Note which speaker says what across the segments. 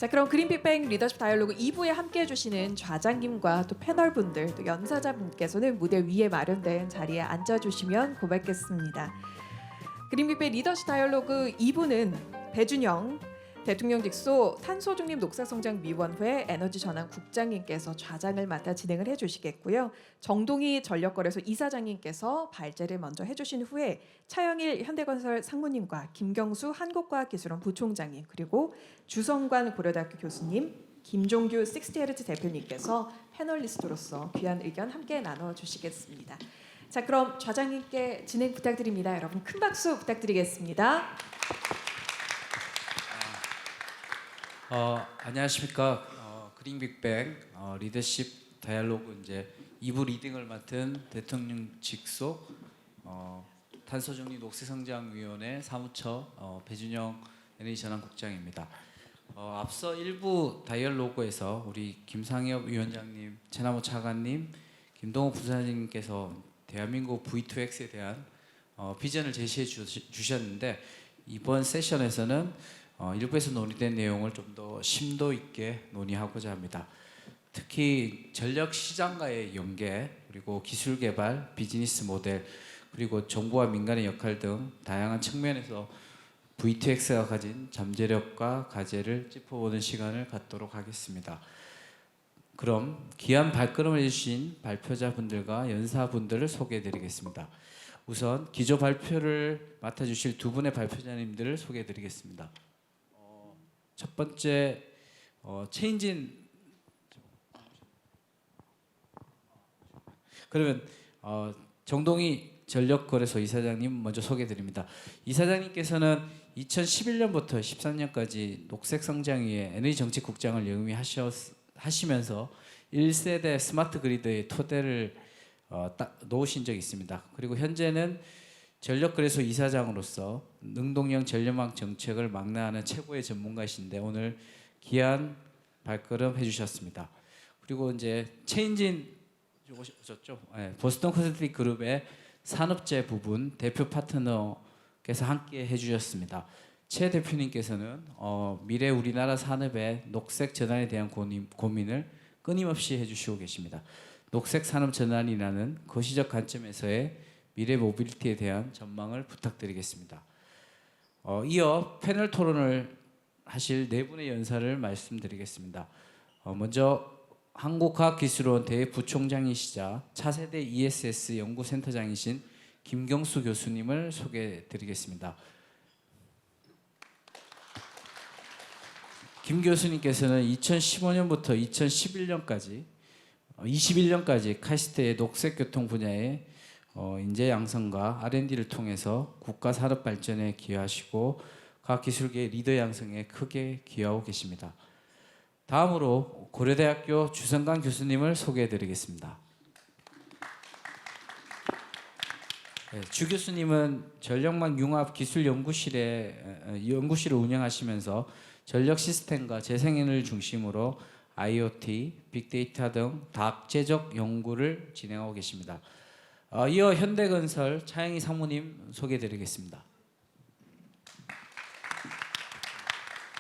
Speaker 1: 자, 그럼 그린빅뱅 리더십 다이얼로그 2부에 함께해 주시는 좌장님과 또 패널분들, 또 연사자분께서는 무대 위에 마련된 자리에 앉아주시면 고맙겠습니다. 그린빅뱅 리더십 다이얼로그 2부는 배준영 대통령 직속 탄소중립 녹색성장위원회 에너지전환 국장님께서 좌장을 맡아 진행을 해주시겠고요. 정동희 전력거래소 이사장님께서 발제를 먼저 해주신 후에 차영일 현대건설 상무님과 김경수 한국과학기술원 부총장님, 그리고 주성관 고려대학교 교수님, 김종규 60Hz 대표님께서 패널리스트로서 귀한 의견 함께 나눠주시겠습니다. 자, 그럼 좌장님께 진행 부탁드립니다. 여러분 큰 박수 부탁드리겠습니다.
Speaker 2: 안녕하십니까. 그린빅뱅 리더십 다이얼로그 이제 2부 리딩을 맡은 대통령 직속 탄소중립 녹색성장위원회 사무처 배준영 에너지전환국장입니다. 앞서 1부 다이얼로그에서 우리 김상엽 위원장님, 최남호 차관님, 김동호 부사장님께서 대한민국 V2X에 대한 비전을 제시해 주셨는데, 이번 세션에서는 일부에서 논의된 내용을 좀 더 심도 있게 논의하고자 합니다. 특히 전력 시장과의 연계, 그리고 기술 개발, 비즈니스 모델, 그리고 정부와 민간의 역할 등 다양한 측면에서 V2X가 가진 잠재력과 과제를 짚어보는 시간을 갖도록 하겠습니다. 그럼 귀한 발걸음을 해주신 발표자분들과 연사분들을 소개해드리겠습니다. 우선 기조 발표를 맡아주실 두 분의 발표자님들을 소개해드리겠습니다. 첫 번째 최인진, 그러면 정동희 전력거래소 이사장님 먼저 소개드립니다. 이사장님께서는 2011년부터 13년까지 녹색성장위의 에너지정책국장을 역임하시면서 1세대 스마트 그리드의 토대를 놓으신 적이 있습니다. 그리고 현재는 전력거래소 이사장으로서 능동형 전력망 정책을 망라하는 최고의 전문가이신데 오늘 귀한 발걸음 해주셨습니다. 그리고 이제 최인진 오셨죠? 네, 보스턴 컨설팅 그룹의 산업재 부분 대표 파트너께서 함께 해주셨습니다. 최 대표님께서는 미래 우리나라 산업의 녹색 전환에 대한 고민을 끊임없이 해주시고 계십니다. 녹색 산업 전환이라는 거시적 관점에서의 미래 모빌리티에 대한 전망을 부탁드리겠습니다. 이어 패널 토론을 하실 네 분의 연사를 말씀드리겠습니다. 먼저 한국과학기술원 대부총장이시자 차세대 ESS 연구센터장이신 김경수 교수님을 소개해드리겠습니다. 김 교수님께서는 2015년부터 2011년까지 21년까지 카이스트의 녹색교통 분야에 인재 양성과 R&D를 통해서 국가 산업 발전에 기여하시고 과학기술계의 리더 양성에 크게 기여하고 계십니다. 다음으로 고려대학교 주성관 교수님을 소개해드리겠습니다. 주 교수님은 전력망 융합 기술 연구실을 운영하시면서 전력 시스템과 재생에너지를 중심으로 IoT, 빅데이터 등 다학제적 연구를 진행하고 계십니다. 이어 현대건설 차영희 상무님 소개해드리겠습니다.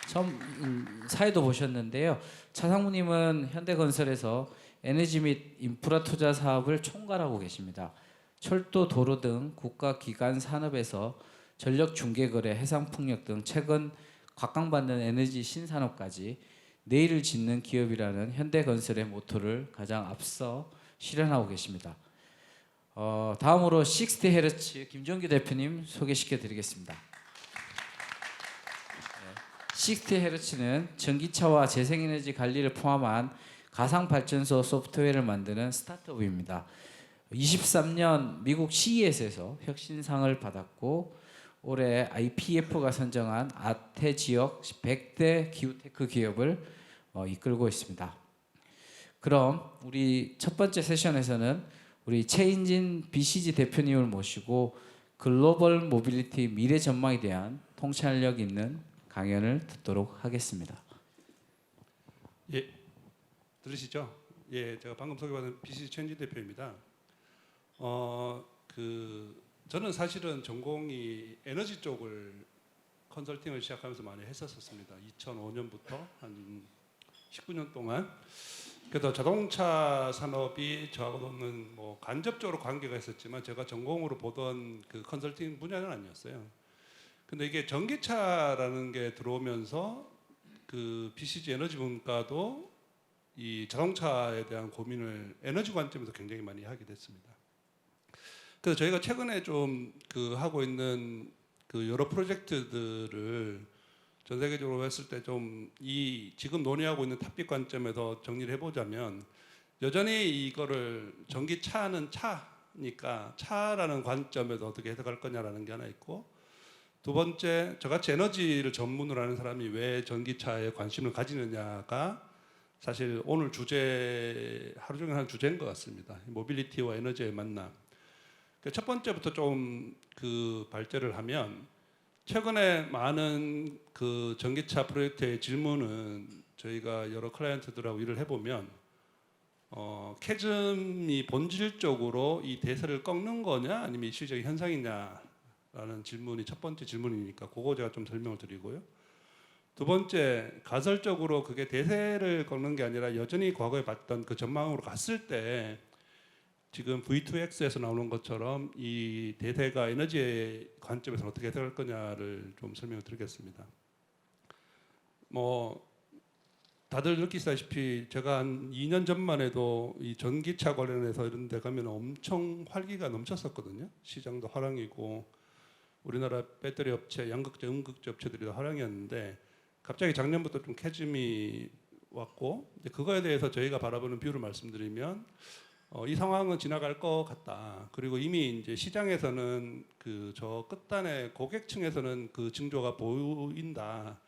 Speaker 2: 처음 사회도 보셨는데요. 차 상무님은 현대건설에서 에너지 및 인프라 투자 사업을 총괄하고 계십니다. 철도, 도로 등 국가기관 산업에서 전력 중개거래, 해상풍력 등 최근 각광받는 에너지 신산업까지 내일을 짓는 기업이라는 현대건설의 모토를 가장 앞서 실현하고 계십니다. 다음으로 60Hz 김종규 대표님 소개시켜 드리겠습니다. 60Hz는 전기차와 재생에너지 관리를 포함한 가상발전소 소프트웨어를 만드는 스타트업입니다. 23년 미국 CES에서 혁신상을 받았고 올해 IPF가 선정한 아태 지역 100대 기후테크 기업을 이끌고 있습니다. 그럼 우리 첫 번째 세션에서는 우리 최인진 BCG 대표님을 모시고 글로벌 모빌리티 미래 전망에 대한 통찰력 있는 강연을 듣도록 하겠습니다.
Speaker 3: 예, 들으시죠? 예, 제가 방금 소개받은 BCG 최인진 대표입니다. 저는 사실은 전공이 에너지 쪽을 컨설팅을 시작하면서 많이 했었습니다. 2005년부터 한 19년 동안. 그래서 자동차 산업이 저하고는 뭐 간접적으로 관계가 있었지만 제가 전공으로 보던 그 컨설팅 분야는 아니었어요. 근데 이게 전기차라는 게 들어오면서 그 BCG 에너지 분과도 이 자동차에 대한 고민을 에너지 관점에서 굉장히 많이 하게 됐습니다. 그래서 저희가 최근에 좀 그 하고 있는 그 여러 프로젝트들을 전 세계적으로 했을 때 좀 이 지금 논의하고 있는 탑픽 관점에서 정리를 해보자면 여전히 이거를 전기차는 차니까 차라는 관점에서 어떻게 해석할 거냐라는 게 하나 있고, 두 번째 저같이 에너지를 전문으로 하는 사람이 왜 전기차에 관심을 가지느냐가 사실 오늘 주제 하루 종일 한 주제인 것 같습니다. 모빌리티와 에너지의 만남. 첫 번째부터 좀 그 발제를 하면 최근에 많은 그 전기차 프로젝트의 질문은 저희가 여러 클라이언트들하고 일을 해보면 캐즘이 본질적으로 이 대세를 꺾는 거냐 아니면 일시적인 현상이냐라는 질문이 첫 번째 질문이니까 그거 제가 좀 설명을 드리고요. 두 번째, 가설적으로 그게 대세를 꺾는 게 아니라 여전히 과거에 봤던 그 전망으로 갔을 때 지금 V2X에서 나오는 것처럼 이 대세가 에너지의 관점에서 어떻게 해석할 거냐를 좀 설명을 드리겠습니다. 뭐 다들 느끼시다시피 제가 한 2년 전만 해도 이 전기차 관련해서 이런 데 가면 엄청 활기가 넘쳤었거든요. 시장도 화랑이고 우리나라 배터리 업체, 양극재, 음극재 업체들이 다 화랑이었는데 갑자기 작년부터 좀 캐즘이 왔고 이제 그거에 대해서 저희가 바라보는 뷰를 말씀드리면 이 상황은 지나갈 것 같다. 그리고 이미 이제 시장에서는 그 저 끝단의 고객층에서는 그 징조가 보인다.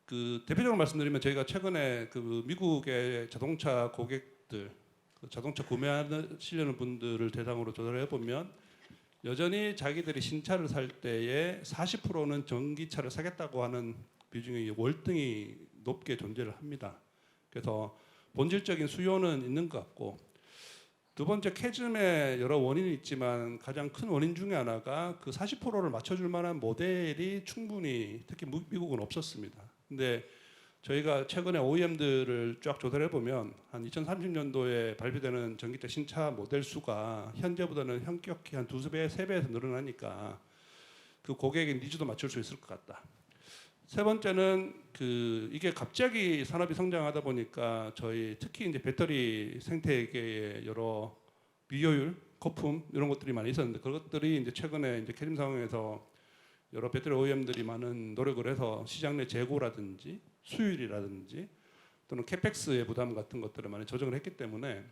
Speaker 3: 그 대표적으로 말씀드리면 저희가 최근에 그 미국의 자동차 고객들, 그 자동차 구매하시려는 분들을 대상으로 조사를 해보면 여전히 자기들이 신차를 살 때에 40%는 전기차를 사겠다고 하는 비중이 월등히 높게 존재를 합니다. 그래서 본질적인 수요는 있는 것 같고, 두 번째 캐즘의 여러 원인이 있지만 가장 큰 원인 중에 하나가 그 40%를 맞춰줄 만한 모델이 충분히 특히 미국은 없었습니다. 근데 저희가 최근에 OEM들을 쫙 조사를 해보면 한 2030년도에 발표되는 전기차 신차 모델 수가 현재보다는 현격히 한 두세 배, 세 배에서 늘어나니까 그 고객의 니즈도 맞출 수 있을 것 같다. 세 번째는 그 이게 갑자기 산업이 성장하다 보니까 저희 특히 이제 배터리 생태계의 여러 비효율, 거품 이런 것들이 많이 있었는데 그것들이 이제 최근에 이제 캐즘 상황에서 여러 배터리 OEM들이 많은 노력을 해서 시장 내 재고라든지 수율이라든지 또는 캐펙스의 부담 같은 것들을 많이 조정을 했기 때문에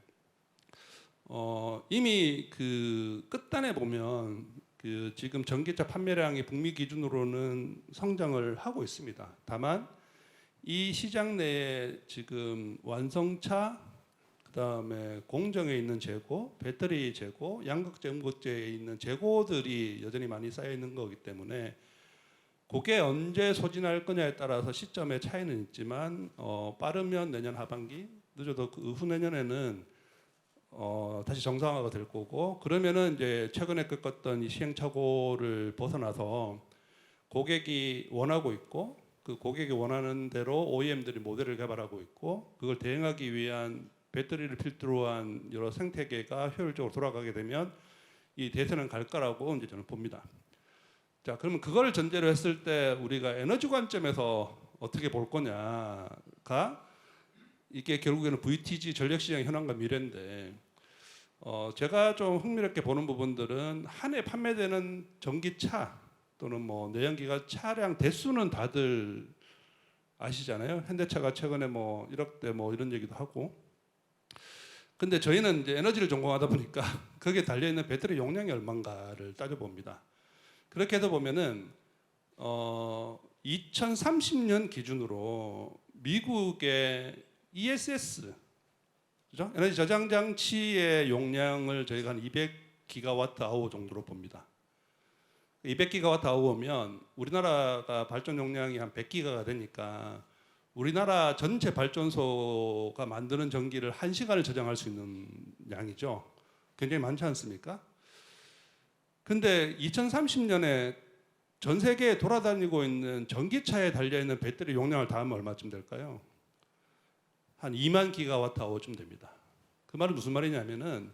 Speaker 3: 이미 그 끝단에 보면 그 지금 전기차 판매량이 북미 기준으로는 성장을 하고 있습니다. 다만 이 시장 내에 지금 완성차, 그다음에 공정에 있는 재고, 배터리 재고, 양극재, 음극재에 있는 재고들이 여전히 많이 쌓여 있는 거기 때문에 그게 언제 소진할 거냐에 따라서 시점의 차이는 있지만 빠르면 내년 하반기, 늦어도 그 후내년에는 다시 정상화가 될 거고, 그러면은 이제 최근에 겪었던 이 시행착오를 벗어나서 고객이 원하고 있고 그 고객이 원하는 대로 OEM들이 모델을 개발하고 있고 그걸 대응하기 위한 배터리를 필두로 한 여러 생태계가 효율적으로 돌아가게 되면 이 대세는 갈 거라고 이제 저는 봅니다. 자, 그러면 그걸 전제로 했을 때 우리가 에너지 관점에서 어떻게 볼 거냐가 이게 결국에는 VTG 전력시장 현황과 미래인데 제가 좀 흥미롭게 보는 부분들은 한 해 판매되는 전기차 또는 뭐 내연기관 차량 대수는 다들 아시잖아요. 현대차가 최근에 뭐 1억대 뭐 이런 얘기도 하고. 근데 저희는 이제 에너지를 전공하다 보니까 거기에 달려 있는 배터리 용량이 얼마인가를 따져봅니다. 그렇게 해서 보면은 2030년 기준으로 미국의 ESS, 그죠? 에너지 저장 장치의 용량을 저희가 한 200기가와트 아워 정도로 봅니다. 200기가와트 아워면 우리나라가 발전 용량이 한 100기가가 되니까 우리나라 전체 발전소가 만드는 전기를 1시간을 저장할 수 있는 양이죠. 굉장히 많지 않습니까? 근데 2030년에 전 세계에 돌아다니고 있는 전기차에 달려 있는 배터리 용량을 더하면 얼마쯤 될까요? 한 2만 기가와트 아워쯤 됩니다. 그 말은 무슨 말이냐면은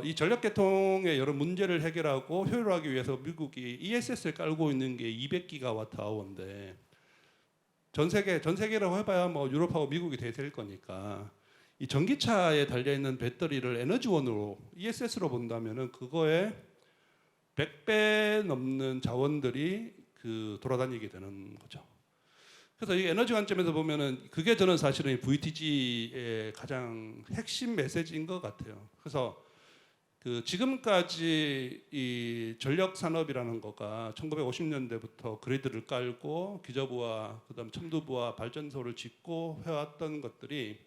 Speaker 3: 이 전력 계통의 여러 문제를 해결하고 효율화하기 위해서 미국이 ESS를 깔고 있는 게 200기가와트 아워인데 전 세계라고 해봐야 뭐 유럽하고 미국이 대세일 거니까 이 전기차에 달려 있는 배터리를 에너지원으로 ESS로 본다면은 그거에 100배 넘는 자원들이 돌아다니게 되는 거죠. 그래서 이 에너지 관점에서 보면은 그게 저는 사실은 이 VTG의 가장 핵심 메시지인 것 같아요. 그래서 지금까지 이 전력 산업이라는 거가 1950년대부터 그리드를 깔고 기저부와 그다음 첨두부와 발전소를 짓고 해왔던 것들이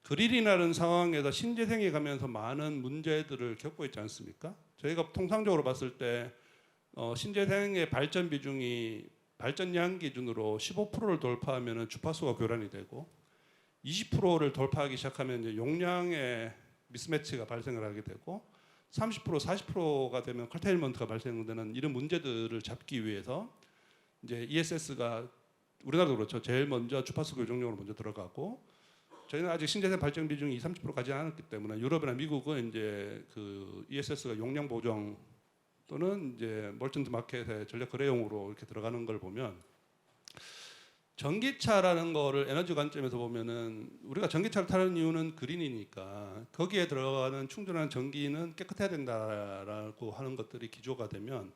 Speaker 3: 그릴이 나는 상황에서 신재생이 가면서 많은 문제들을 겪고 있지 않습니까? 저희가 통상적으로 봤을 때 신재생의 발전 비중이 발전량 기준으로 15%를 돌파하면 주파수가 교란이 되고 20%를 돌파하기 시작하면 이제 용량의 미스매치가 발생을 하게 되고 30% 40%가 되면 커테일먼트가 발생되는 이런 문제들을 잡기 위해서 이제 ESS가 우리나라도 그렇죠. 제일 먼저 주파수 교정용으로 먼저 들어가고 저희는 아직 신재생 발전 비중이 20, 30% 가지 않았기 때문에 유럽이나 미국은 이제 ESS가 용량 보정 또는 이제 멀전트 마켓의 전력 거래용으로 이렇게 들어가는 걸 보면 전기차라는 거를 에너지 관점에서 보면은 우리가 전기차를 타는 이유는 그린이니까 거기에 들어가는 충전하는 전기는 깨끗해야 된다라고 하는 것들이 기조가 되면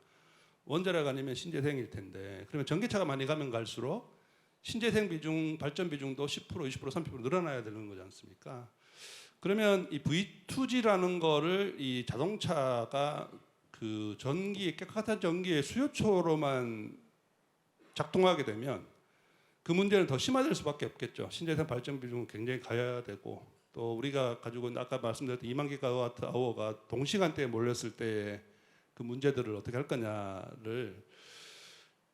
Speaker 3: 원자력 아니면 신재생일 텐데 그러면 전기차가 많이 가면 갈수록 신재생 비중, 발전 비중도 10%, 20%, 30% 늘어나야 되는 거지 않습니까? 그러면 이 V2G라는 거를 이 자동차가 깨끗한 전기의 수요처로만 작동하게 되면 그 문제는 더 심화될 수밖에 없겠죠. 신재생 발전 비중은 굉장히 가야 되고 또 우리가 가지고 있는 아까 말씀드렸던 2만 기가와트 아워가 동시간대에 몰렸을 때 그 문제들을 어떻게 할 거냐를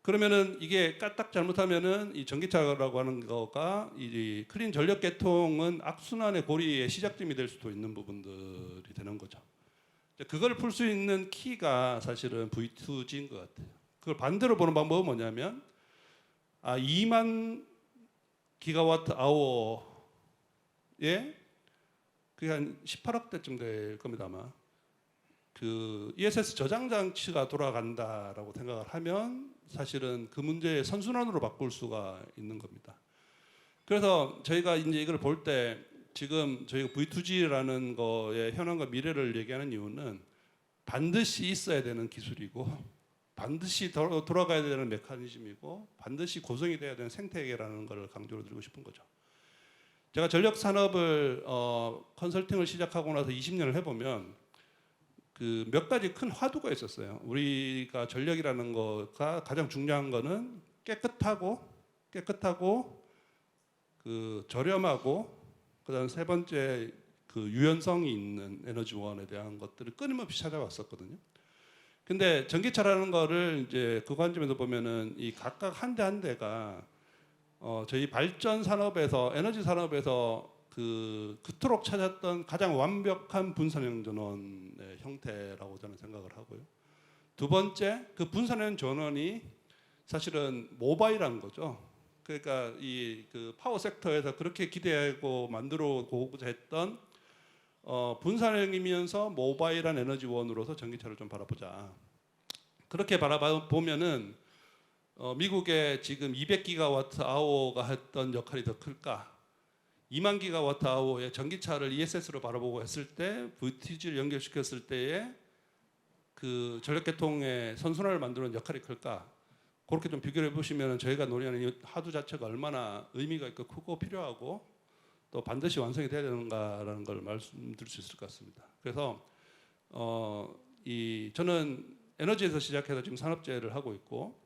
Speaker 3: 그러면은 이게 까딱 잘못하면은 이 전기차라고 하는 거가 이 클린 전력 계통은 악순환의 고리의 시작점이 될 수도 있는 부분들이 되는 거죠. 그걸 풀 수 있는 키가 사실은 V2G인 것 같아요. 그걸 반대로 보는 방법은 뭐냐면 2만 기가와트 아워에 그게 한 18억 대쯤 될 겁니다 아마. ESS 저장 장치가 돌아간다라고 생각을 하면 사실은 그 문제의 선순환으로 바꿀 수가 있는 겁니다. 그래서 저희가 이제 이걸 볼 때 지금 저희가 V2G라는 거의 현황과 미래를 얘기하는 이유는 반드시 있어야 되는 기술이고 반드시 돌아가야 되는 메커니즘이고 반드시 고정이 돼야 되는 생태계라는 걸 강조를 드리고 싶은 거죠. 제가 전력 산업을 컨설팅을 시작하고 나서 20년을 해보면 몇 가지 큰 화두가 있었어요. 우리가 전력이라는 거가 가장 중요한 거는 깨끗하고 저렴하고 그다음 세 번째 유연성이 있는 에너지원에 대한 것들을 끊임없이 찾아왔었거든요. 근데 전기차라는 거를 이제 그 관점에서 보면은 이 각각 한 대 한 대가 저희 발전 산업에서 에너지 산업에서 그토록 찾았던 가장 완벽한 분산형 전원의 형태라고 저는 생각을 하고요. 두 번째 그 분산형 전원이 사실은 모바일한 거죠. 그러니까 파워 섹터에서 그렇게 기대하고 만들어보고자 했던 분산형이면서 모바일한 에너지원으로서 전기차를 좀 바라보자. 그렇게 바라보면은 미국의 지금 200기가와트 아워가 했던 역할이 더 클까? 2만 기가와트 아워의 전기차를 ESS로 바라보고 했을 때 VTG를 연결시켰을 때의 전력 계통의 선순환을 만드는 역할이 클까? 그렇게 좀 비교해 보시면 저희가 논의하는 이 화두 자체가 얼마나 의미가 있고 크고 필요하고 또 반드시 완성이 돼야 되는가라는 걸 말씀드릴 수 있을 것 같습니다. 그래서 저는 에너지에서 시작해서 지금 산업재해를 하고 있고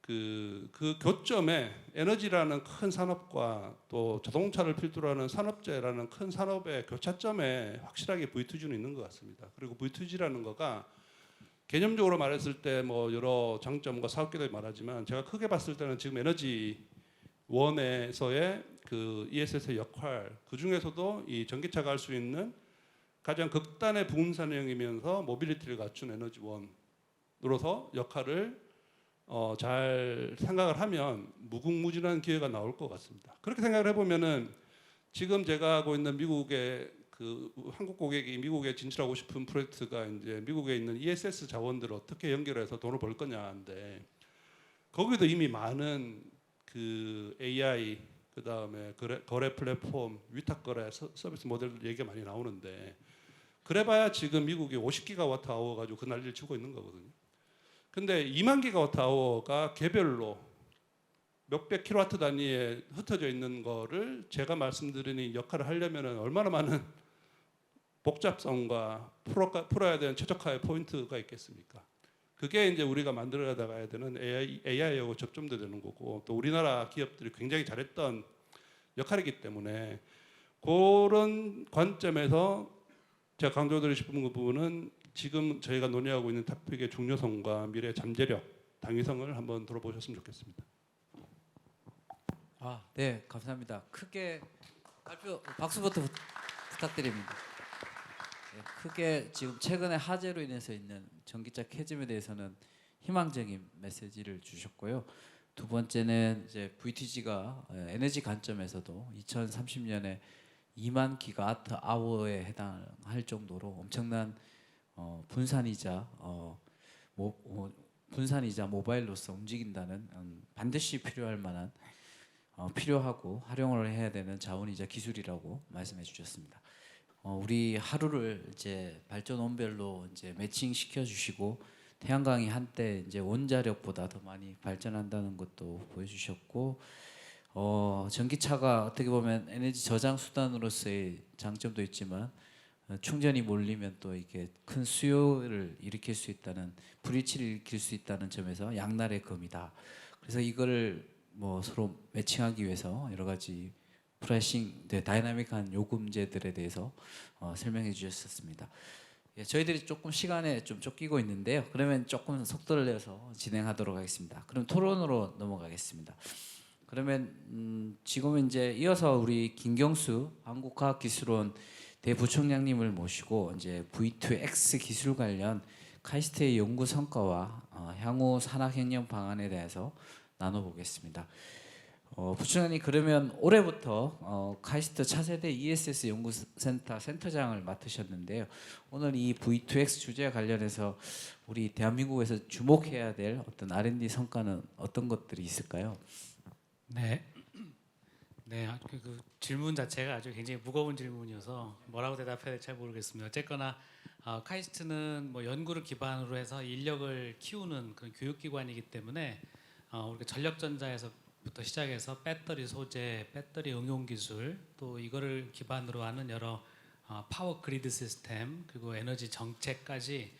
Speaker 3: 그 교점에 에너지라는 큰 산업과 또 자동차를 필두로 하는 산업재라는 큰 산업의 교차점에 확실하게 V2G는 있는 것 같습니다. 그리고 V2G라는 거가 개념적으로 말했을 때 뭐 여러 장점과 사업계도 말하지만 제가 크게 봤을 때는 지금 에너지원에서의 ESS의 역할 그 중에서도 이 전기차가 할 수 있는 가장 극단의 분산형이면서 모빌리티를 갖춘 에너지원 으로서 역할을 잘 생각을 하면 무궁무진한 기회가 나올 것 같습니다. 그렇게 생각을 해보면은 지금 제가 하고 있는 미국의 그 한국 고객이 미국에 진출하고 싶은 프로젝트가 이제 미국에 있는 ESS 자원들을 어떻게 연결해서 돈을 벌 거냐인데 거기도 이미 많은 그 AI 그다음에 거래 플랫폼 위탁 거래 서비스 모델 얘기가 많이 나오는데 그래봐야 지금 미국이 50기가와트 아워 가지고 그 난리를 치고 있는 거거든요. 근데 2만 기가와트 아워가 개별로 몇백 킬로와트 단위에 흩어져 있는 거를 제가 말씀드린 역할을 하려면 얼마나 많은 복잡성과 풀어야 되는 최적화의 포인트가 있겠습니까? 그게 이제 우리가 만들어 나가야 되는 AI하고 접점도 되는 거고 또 우리나라 기업들이 굉장히 잘했던 역할이기 때문에 그런 관점에서 제가 강조드리고 싶은 부분은 지금 저희가 논의하고 있는 토픽의 중요성과 미래 잠재력, 당위성을 한번 들어보셨으면 좋겠습니다.
Speaker 2: 네, 감사합니다. 크게 박수부터 부탁드립니다. 네, 크게 지금 최근에 화재로 인해서 있는 전기차 캐즘에 대해서는 희망적인 메시지를 주셨고요. 두 번째는 이제 VTG가 에너지 관점에서도 2030년에 2만 기가와트 아워에 해당할 정도로 엄청난 분산이자 모바일로서 움직인다는 반드시 필요할 만한 필요하고 활용을 해야 되는 자원이자 기술이라고 말씀해 주셨습니다. 우리 하루를 이제 발전 원별로 이제 매칭 시켜 주시고 태양광이 한때 이제 원자력보다 더 많이 발전한다는 것도 보여주셨고 전기차가 어떻게 보면 에너지 저장 수단으로서의 장점도 있지만 충전이 몰리면 또 이게 큰 수요를 일으킬 수 있다는 불이치를 일으킬 수 있다는 점에서 양날의 검이다. 그래서 이거를 뭐 서로 매칭하기 위해서 여러 가지 프라이싱, 다이나믹한 요금제들에 대해서 설명해 주셨습니다. 예, 저희들이 조금 시간에 좀 쫓기고 있는데요. 그러면 조금 속도를 내서 진행하도록 하겠습니다. 그럼 토론으로 넘어가겠습니다. 그러면 지금 이제 이어서 우리 김경수 한국과학기술원 대부총장님을 모시고 이제 V2X 기술 관련 카이스트의 연구 성과와 향후 산학혁명 방안에 대해서 나눠보겠습니다. 부총장님 그러면 올해부터 카이스트 차세대 ESS 연구센터 센터장을 맡으셨는데요. 오늘 이 V2X 주제와 관련해서 우리 대한민국에서 주목해야 될 어떤 R&D 성과는 어떤 것들이 있을까요?
Speaker 4: 네, 그 질문 자체가 아주 굉장히 무거운 질문이어서 뭐라고 대답해야 될지 잘 모르겠습니다. 어쨌거나 카이스트는 뭐 연구를 기반으로 해서 인력을 키우는 그런 교육기관이기 때문에 우리가 전력전자에서부터 시작해서 배터리 소재, 배터리 응용 기술, 또 이거를 기반으로 하는 여러 파워 그리드 시스템 그리고 에너지 정책까지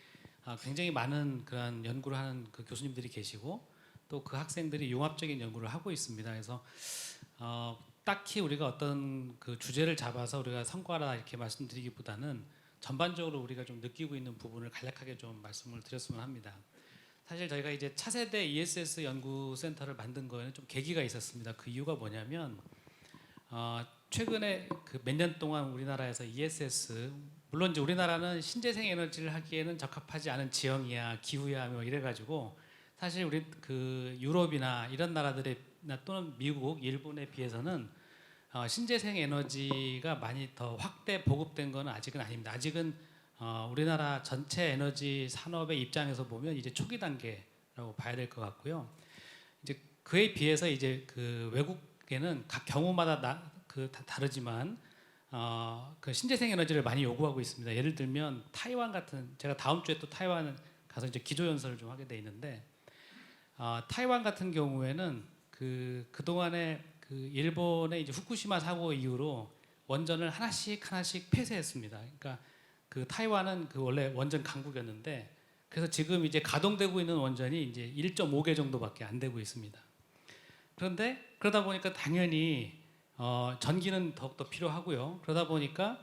Speaker 4: 굉장히 많은 그런 연구를 하는 그 교수님들이 계시고 또 그 학생들이 융합적인 연구를 하고 있습니다. 그래서 딱히 우리가 어떤 그 주제를 잡아서 우리가 성과라 이렇게 말씀드리기보다는 전반적으로 우리가 좀 느끼고 있는 부분을 간략하게 좀 말씀을 드렸으면 합니다. 사실 저희가 이제 차세대 ESS 연구센터를 만든 거에는 좀 계기가 있었습니다. 그 이유가 뭐냐면 최근에 그 몇 년 동안 우리나라에서 ESS 물론 이제 우리나라는 신재생 에너지를 하기에는 적합하지 않은 지형이야 기후야 뭐 이래가지고 사실 우리 그 유럽이나 이런 나라들이나 또는 미국, 일본에 비해서는 신재생 에너지가 많이 더 확대 보급된 건 아직은 아닙니다. 아직은 우리나라 전체 에너지 산업의 입장에서 보면 이제 초기 단계라고 봐야 될 것 같고요. 이제 그에 비해서 이제 그 외국에는 각 경우마다 다르지만 그 신재생 에너지를 많이 요구하고 있습니다. 예를 들면 타이완 같은 제가 다음 주에 또 타이완 가서 이제 기조 연설을 좀 하게 돼 있는데 타이완 같은 경우에는 그 동안에 그 일본의 이제 후쿠시마 사고 이후로 원전을 하나씩 폐쇄했습니다. 그러니까 그 타이완은 그 원래 원전 강국이었는데 그래서 지금 이제 가동되고 있는 원전이 이제 1.5개 정도밖에 안 되고 있습니다. 그런데 그러다 보니까 당연히 전기는 더욱더 필요하고요. 그러다 보니까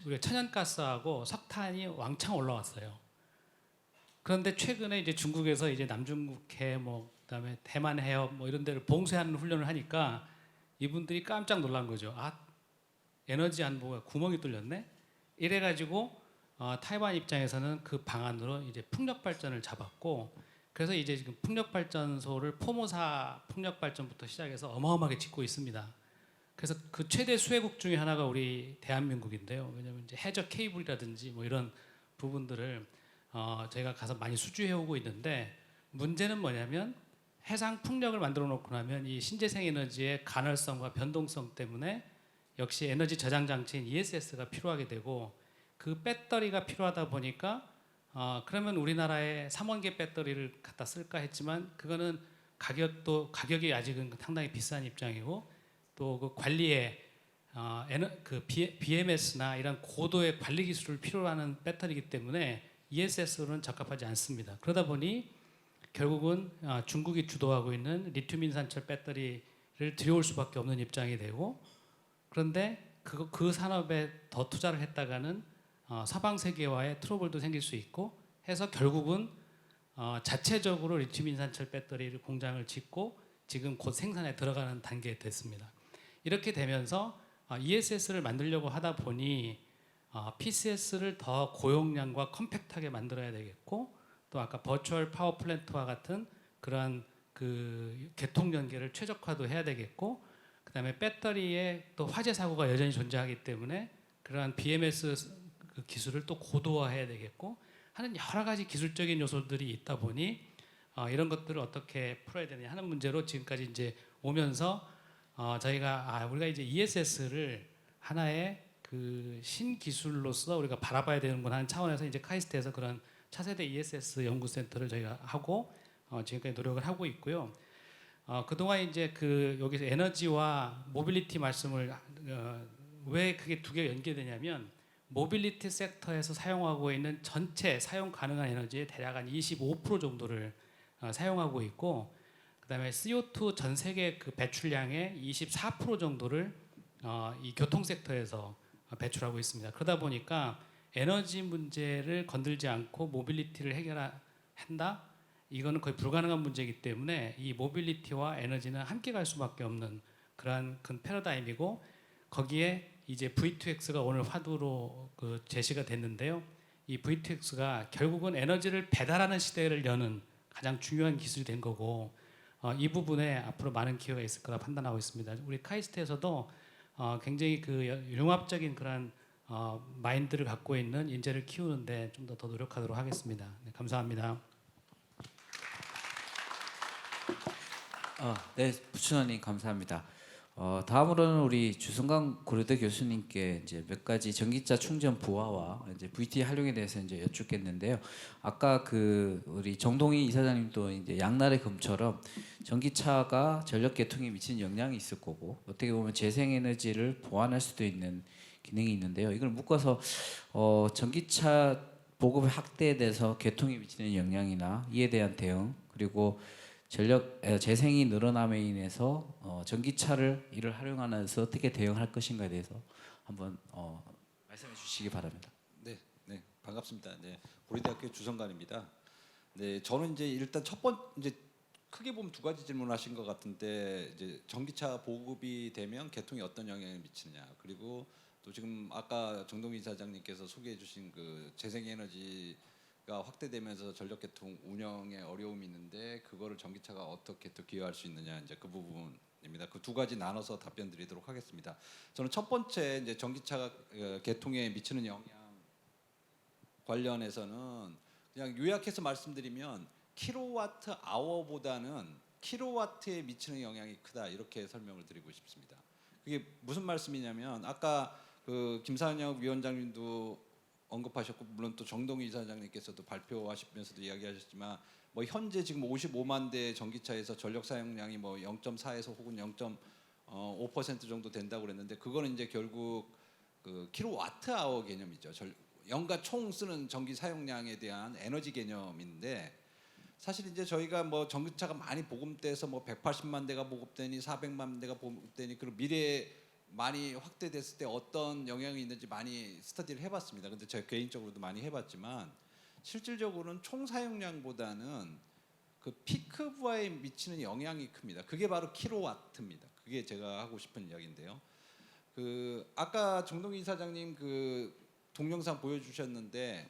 Speaker 4: 우리가 천연가스하고 석탄이 왕창 올라왔어요. 그런데 최근에 이제 중국에서 이제 남중국해 뭐 그다음에 대만 해협 뭐 이런 데를 봉쇄하는 훈련을 하니까 이분들이 깜짝 놀란 거죠. 에너지 안보가 구멍이 뚫렸네. 이래가지고 타이완 입장에서는 그 방안으로 이제 풍력 발전을 잡았고, 그래서 이제 지금 풍력 발전소를 포모사 풍력 발전부터 시작해서 어마어마하게 짓고 있습니다. 그래서 그 최대 수혜국 중에 하나가 우리 대한민국인데요. 왜냐하면 이제 해저 케이블이라든지 뭐 이런 부분들을 저희가 가서 많이 수주해 오고 있는데, 문제는 뭐냐면 해상 풍력을 만들어 놓고 나면 이 신재생 에너지의 간헐성과 변동성 때문에 역시 에너지 저장 장치인 ESS가 필요하게 되고, 그 배터리가 필요하다 보니까 그러면 우리나라에 삼원계 배터리를 갖다 쓸까 했지만, 그거는 가격이 아직은 상당히 비싼 입장이고, 또 그 관리에 그 BMS나 이런 고도의 관리 기술을 필요로 하는 배터리이기 때문에 ESS로는 적합하지 않습니다. 그러다 보니 결국은 중국이 주도하고 있는 리튬 인산철 배터리를 들여올 수밖에 없는 입장이 되고, 그런데 그 산업에 더 투자를 했다가는 서방 세계와의 트러블도 생길 수 있고 해서 결국은 자체적으로 리튬 인산철 배터리를 공장을 짓고 지금 곧 생산에 들어가는 단계에 됐습니다. 이렇게 되면서 ESS를 만들려고 하다 보니 PCS를 더 고용량과 컴팩트하게 만들어야 되겠고, 또 아까 버추얼 파워 플랜트와 같은 그러한 그 개통 연계를 최적화도 해야 되겠고, 그다음에 배터리에 또 화재 사고가 여전히 존재하기 때문에 그러한 BMS 그 기술을 또 고도화해야 되겠고 하는 여러 가지 기술적인 요소들이 있다 보니 이런 것들을 어떻게 풀어야 되느냐 하는 문제로 지금까지 이제 오면서 저희가 우리가 이제 ESS를 하나의 그 신기술로서 우리가 바라봐야 되는구나 하는 차원에서 이제 카이스트에서 그런 차세대 ESS 연구센터를 저희가 하고 지금까지 노력을 하고 있고요. 그동안 이제 그 여기서 에너지와 모빌리티 말씀을 왜 그게 두 개가 연계되냐면, 모빌리티 섹터에서 사용하고 있는 전체 사용 가능한 에너지의 대략 한 25% 정도를 사용하고 있고, 그다음에 CO2 전 세계 그 배출량의 24% 정도를 이 교통 섹터에서 배출하고 있습니다. 그러다 보니까 에너지 문제를 건들지 않고 모빌리티를 해결한다? 이거는 거의 불가능한 문제이기 때문에 이 모빌리티와 에너지는 함께 갈 수밖에 없는 그러한 큰 패러다임이고, 거기에 이제 V2X가 오늘 화두로 그 제시가 됐는데요. 이 V2X가 결국은 에너지를 배달하는 시대를 여는 가장 중요한 기술이 된 거고, 이 부분에 앞으로 많은 기회가 있을 거라 판단하고 있습니다. 우리 카이스트에서도 굉장히 그 융합적인 그런 마인드를 갖고 있는 인재를 키우는데 좀 더 노력하도록 하겠습니다. 네, 감사합니다.
Speaker 2: 네, 부춘원님 감사합니다. 다음으로는 우리 주승강 고려대 교수님께 이제 몇 가지 전기차 충전 부하와 이제 VT 활용에 대해서 이제 여쭙겠는데요. 아까 그 우리 정동희 이사장님도 이제 양날의 검처럼 전기차가 전력 계통에 미치는 영향이 있을 거고, 어떻게 보면 재생에너지를 보완할 수도 있는 기능이 있는데요. 이걸 묶어서 전기차 보급 확대에 대해서 계통에 미치는 영향이나 이에 대한 대응, 그리고 재생이 늘어남에 인해서 전기차를 이를 활용하면서 어떻게 대응할 것인가에 대해서 한번 말씀해 주시기 바랍니다.
Speaker 5: 네, 반갑습니다. 네, 고려대학교 주성관입니다. 네, 저는 이제 일단 첫 번째 크게 보면 두 가지 질문하신 것 같은데, 이제 전기차 보급이 되면 계통에 어떤 영향을 미치느냐, 그리고 또 지금 아까 정동희 이사장님께서 소개해주신 그 재생에너지가 확대되면서 전력계통 운영에 어려움이 있는데 그거를 전기차가 어떻게 또 기여할 수 있느냐, 이제 그 부분입니다. 그 두 가지 나눠서 답변드리도록 하겠습니다. 저는 첫 번째 이제 전기차가 계통에 미치는 영향 관련해서는 그냥 요약해서 말씀드리면 킬로와트 아워보다는 킬로와트에 미치는 영향이 크다, 이렇게 설명을 드리고 싶습니다. 그게 무슨 말씀이냐면, 아까 그 김상혁 위원장님도 언급하셨고, 물론 또 정동희 이사장님께서도 발표하시면서도 이야기하셨지만, 뭐 현재 지금 55만 대 전기차에서 전력 사용량이 뭐 0.4에서 혹은 0.5% 정도 된다고 그랬는데, 그거는 이제 결국 그 킬로와트 아워 개념이죠. 연간 총 쓰는 전기 사용량에 대한 에너지 개념인데, 사실 이제 저희가 뭐 전기차가 많이 보급돼서 뭐 180만 대가 보급되니 400만 대가 보급되니, 그리고 미래에 많이 확대됐을 때 어떤 영향이 있는지 많이 스터디를 해봤습니다. 근데 제가 개인적으로도 많이 해봤지만, 실질적으로는 총 사용량보다는 그 피크 부하에 미치는 영향이 큽니다. 그게 바로 킬로와트입니다. 그게 제가 하고 싶은 이야기인데요. 그 아까 정동희 이사장님 그 동영상 보여주셨는데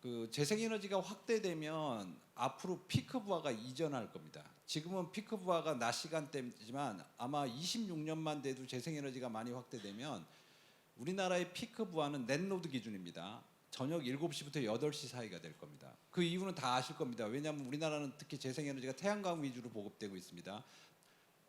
Speaker 5: 그 재생에너지가 확대되면 앞으로 피크 부하가 이전할 겁니다. 지금은 피크 부하가 낮 시간대지만 아마 26년만 돼도 재생에너지가 많이 확대되면 우리나라의 피크 부하는 넷노드 기준입니다. 저녁 7시부터 8시 사이가 될 겁니다. 그 이유는 다 아실 겁니다. 왜냐하면 우리나라는 특히 재생에너지가 태양광 위주로 보급되고 있습니다.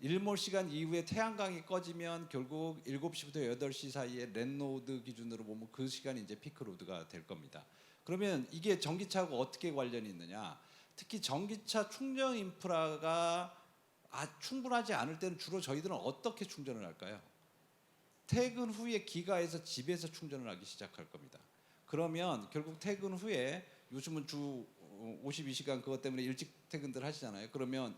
Speaker 5: 일몰 시간 이후에 태양광이 꺼지면 결국 7시부터 8시 사이에 랜노드 기준으로 보면 그 시간이 이제 피크로드가 될 겁니다. 그러면 이게 전기차하고 어떻게 관련이 있느냐? 특히 전기차 충전 인프라가 충분하지 않을 때는 주로 저희들은 어떻게 충전을 할까요? 퇴근 후에 기가에서 집에서 충전을 하기 시작할 겁니다. 그러면 결국 퇴근 후에 요즘은 주 52시간 그것 때문에 일찍 퇴근들 하시잖아요. 그러면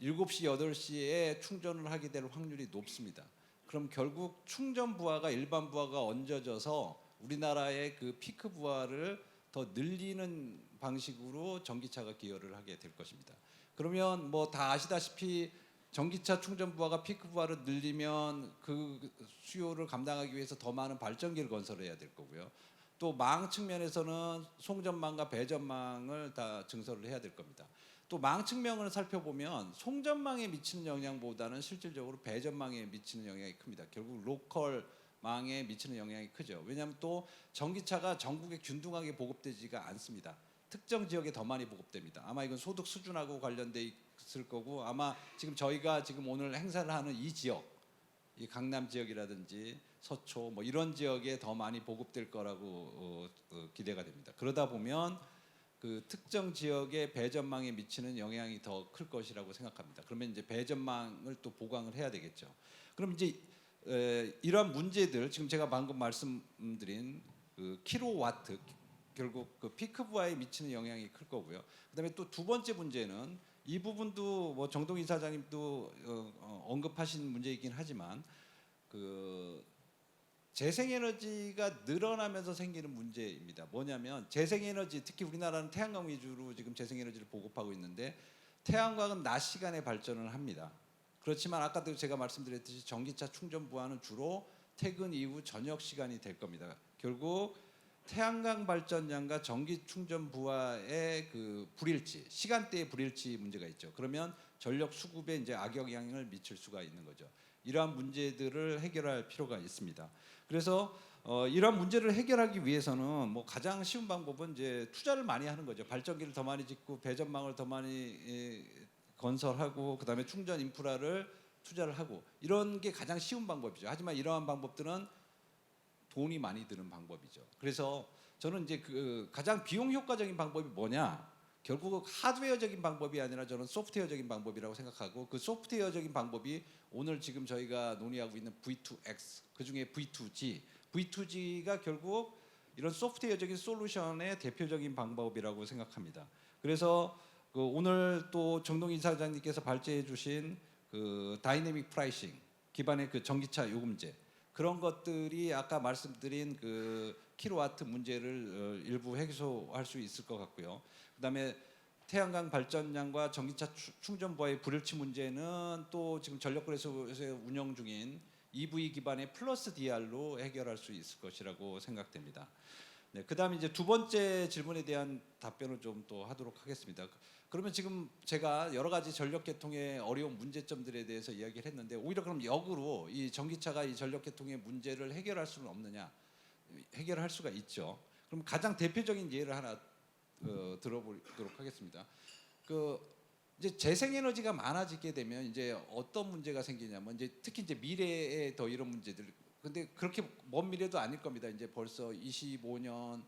Speaker 5: 7시, 8시에 충전을 하게 될 확률이 높습니다. 그럼 결국 충전 부하가 일반 부하가 얹어져서 우리나라의 그 피크 부하를 더 늘리는 방식으로 전기차가 기여를 하게 될 것입니다. 그러면 뭐 다 아시다시피 전기차 충전 부하가 피크 부하를 늘리면 그 수요를 감당하기 위해서 더 많은 발전기를 건설해야 될 거고요. 또 망 측면에서는 송전망과 배전망을 다 증설을 해야 될 겁니다. 또 망 측면을 살펴보면 송전망에 미치는 영향보다는 실질적으로 배전망에 미치는 영향이 큽니다. 결국 로컬 망에 미치는 영향이 크죠. 왜냐하면 또 전기차가 전국에 균등하게 보급되지가 않습니다. 특정 지역에 더 많이 보급됩니다. 아마 이건 소득 수준하고 관련돼 있을 거고 아마 지금 저희가 지금 오늘 행사를 하는 이 지역, 이 강남 지역이라든지 서초 뭐 이런 지역에 더 많이 보급될 거라고 기대가 됩니다. 그러다 보면 그 특정 지역의 배전망에 미치는 영향이 더 클 것이라고 생각합니다. 그러면 이제 배전망을 또 보강을 해야 되겠죠. 그럼 이제 이러한 문제들 지금 제가 방금 말씀드린 그 킬로와트 결국 그 피크 부하에 미치는 영향이 클 거고요. 그다음에 또 두 번째 문제는 이 부분도 뭐 정동 이사장님도 언급하신 문제이긴 하지만 그 재생에너지가 늘어나면서 생기는 문제입니다. 뭐냐면 재생에너지 특히 우리나라는 태양광 위주로 지금 재생에너지를 보급하고 있는데 태양광은 낮 시간에 발전을 합니다. 그렇지만 아까도 제가 말씀드렸듯이 전기차 충전 부하는 주로 퇴근 이후 저녁 시간이 될 겁니다. 결국 태양광 발전량과 전기 충전 부하의 그 불일치, 시간대의 불일치 문제가 있죠. 그러면 전력 수급에 이제 악영향을 미칠 수가 있는 거죠. 이러한 문제들을 해결할 필요가 있습니다. 그래서 이러한 문제를 해결하기 위해서는 뭐 가장 쉬운 방법은 이제 투자를 많이 하는 거죠. 발전기를 더 많이 짓고 배전망을 더 많이 건설하고 그다음에 충전 인프라를 투자를 하고 이런 게 가장 쉬운 방법이죠. 하지만 이러한 방법들은 돈이 많이 드는 방법이죠. 그래서 저는 이제 그 가장 비용 효과적인 방법이 뭐냐? 결국 하드웨어적인 방법이 아니라 저는 소프트웨어적인 방법이라고 생각하고 그 소프트웨어적인 방법이 오늘 지금 저희가 논의하고 있는 V2X 그중에 V2G가 결국 이런 소프트웨어적인 솔루션의 대표적인 방법이라고 생각합니다. 그래서 그 오늘 또 정동 이사장님께서 발제해 주신 그 다이내믹 프라이싱 기반의 그 전기차 요금제 그런 것들이 아까 말씀드린 그 킬로와트 문제를 일부 해소할 수 있을 것 같고요. 그다음에 태양광 발전량과 전기차 충전 부하의 불일치 문제는 또 지금 전력거래소에서 운영 중인 EV 기반의 플러스 DR로 해결할 수 있을 것이라고 생각됩니다. 네, 그다음에 이제 두 번째 질문에 대한 답변을 좀 또 하도록 하겠습니다. 그러면 지금 제가 여러 가지 전력 계통의 어려운 문제점들에 대해서 이야기를 했는데 오히려 그럼 역으로 이 전기차가 이 전력 계통의 문제를 해결할 수는 없느냐? 해결할 수가 있죠. 그럼 가장 대표적인 예를 하나 들어보도록 하겠습니다. 그 이제 재생에너지가 많아지게 되면 이제 어떤 문제가 생기냐면 이제 특히 이제 미래에 더 이런 문제들. 근데 그렇게 먼 미래도 아닐 겁니다. 이제 벌써 25년,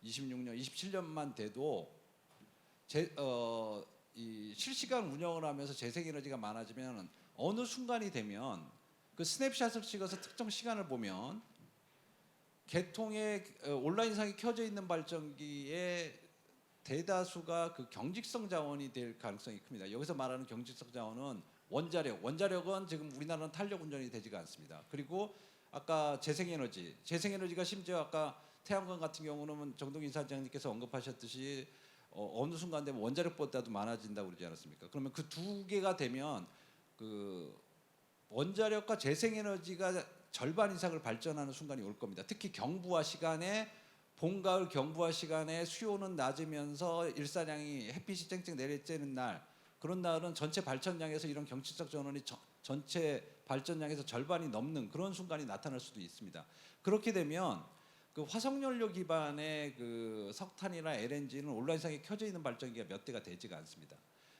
Speaker 5: 26년, 27년만 돼도 이 실시간 운영을 하면서 재생에너지가 많아지면 어느 순간이 되면 그 스냅샷을 찍어서 특정 시간을 보면 개통에 온라인상에 켜져 있는 발전기의 대다수가 그 경직성 자원이 될 가능성이 큽니다. 여기서 말하는 경직성 자원은 원자력은 지금 우리나라는 탄력 운전이 되지가 않습니다. 그리고 아까 재생에너지가 심지어 아까 태양광 같은 경우는 정동 이사장님께서 언급하셨듯이 어느 순간 되면 원자력보다도 많아진다고 그러지 않았습니까? 그러면 그 두 개가 되면 그 원자력과 재생에너지가 절반 이상을 발전하는 순간이 올 겁니다. 특히 경부화 시간에 봄, 가을 경부화 시간에 수요는 낮으면서 일사량이 햇빛이 쨍쨍 내리쬐는 날, 그런 날은 전체 발전량에서 이런 경치적 전원이 전체 발전량에서 절반이 넘는 그런 순간이 나타날 수도 있습니다. 그렇게 되면 그 화석연료 기반의 그 석탄이나 LNG는 온라인상에 켜져 있는 발전기가 몇 대가 되지가 않습니다.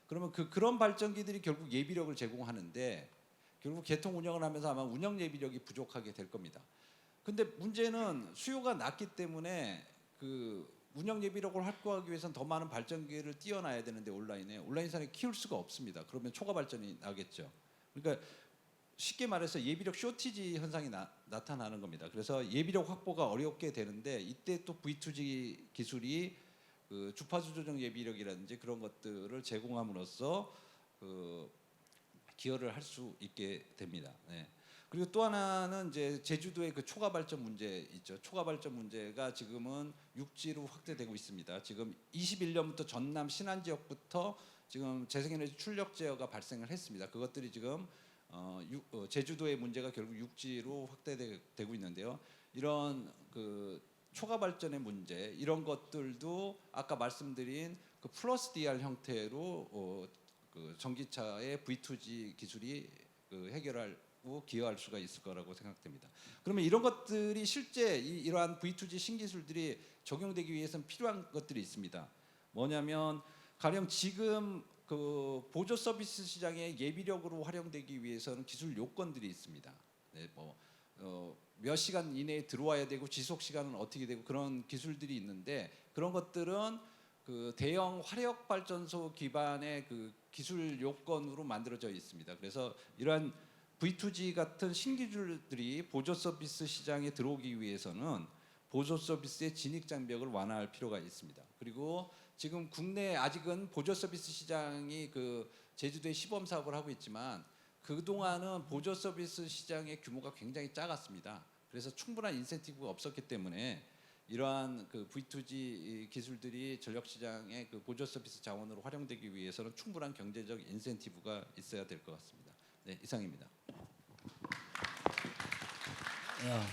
Speaker 5: 그러면 그런 발전기들이 결국 예비력을 제공하는데 결국 개통 운영을 하면서 아마 운영 예비력이 부족하게 될 겁니다. 근데 문제는 수요가 낮기 때문에 그 운영 예비력을 확보하기 위해서는 더 많은 발전기를 띄워놔야 되는데 온라인상에 키울 수가 없습니다. 그러면 초과 발전이 나겠죠. 그러니까 쉽게 말해서 예비력 쇼티지 현상이 나타나는 겁니다. 그래서 예비력 확보가 어렵게 되는데 이때 또 V2G 기술이 그 주파수 조정 예비력이라든지 그런 것들을 제공함으로써 그 기여를 할 수 있게 됩니다. 네. 그리고 또 하나는 이제 제주도의 그 초과 발전 문제 있죠. 초과 발전 문제가 지금은 육지로 확대되고 있습니다. 지금 21년부터 전남 신안 지역부터 지금 재생에너지 출력 제어가 발생을 했습니다. 그것들이 지금 제주도의 문제가 결국 육지로 확대되고 있는데요. 이런 그 초과 발전의 문제 이런 것들도 아까 말씀드린 그 플러스 DR 형태로 그 전기차의 V2G 기술이 그 해결하고 기여할 수가 있을 거라고 생각됩니다. 그러면 이런 것들이 실제 이러한 V2G 신기술들이 적용되기 위해서는 필요한 것들이 있습니다. 뭐냐면 가령 지금 그 보조 서비스 시장의 예비력으로 활용되기 위해서는 기술 요건들이 있습니다. 네, 몇 시간 이내에 들어와야 되고 지속 시간은 어떻게 되고 그런 기술들이 있는데 그런 것들은 그 대형 화력 발전소 기반의 그 기술 요건으로 만들어져 있습니다. 그래서 이러한 V2G 같은 신기술들이 보조 서비스 시장에 들어오기 위해서는 보조 서비스의 진입 장벽을 완화할 필요가 있습니다. 그리고 지금 국내 아직은 보조 서비스 시장이 그 제주도에 시범 사업을 하고 있지만 그 동안은 보조 서비스 시장의 규모가 굉장히 작았습니다. 그래서 충분한 인센티브가 없었기 때문에 이러한 그 V2G 기술들이 전력 시장의 그 보조 서비스 자원으로 활용되기 위해서는 충분한 경제적 인센티브가 있어야 될 것 같습니다. 네, 이상입니다.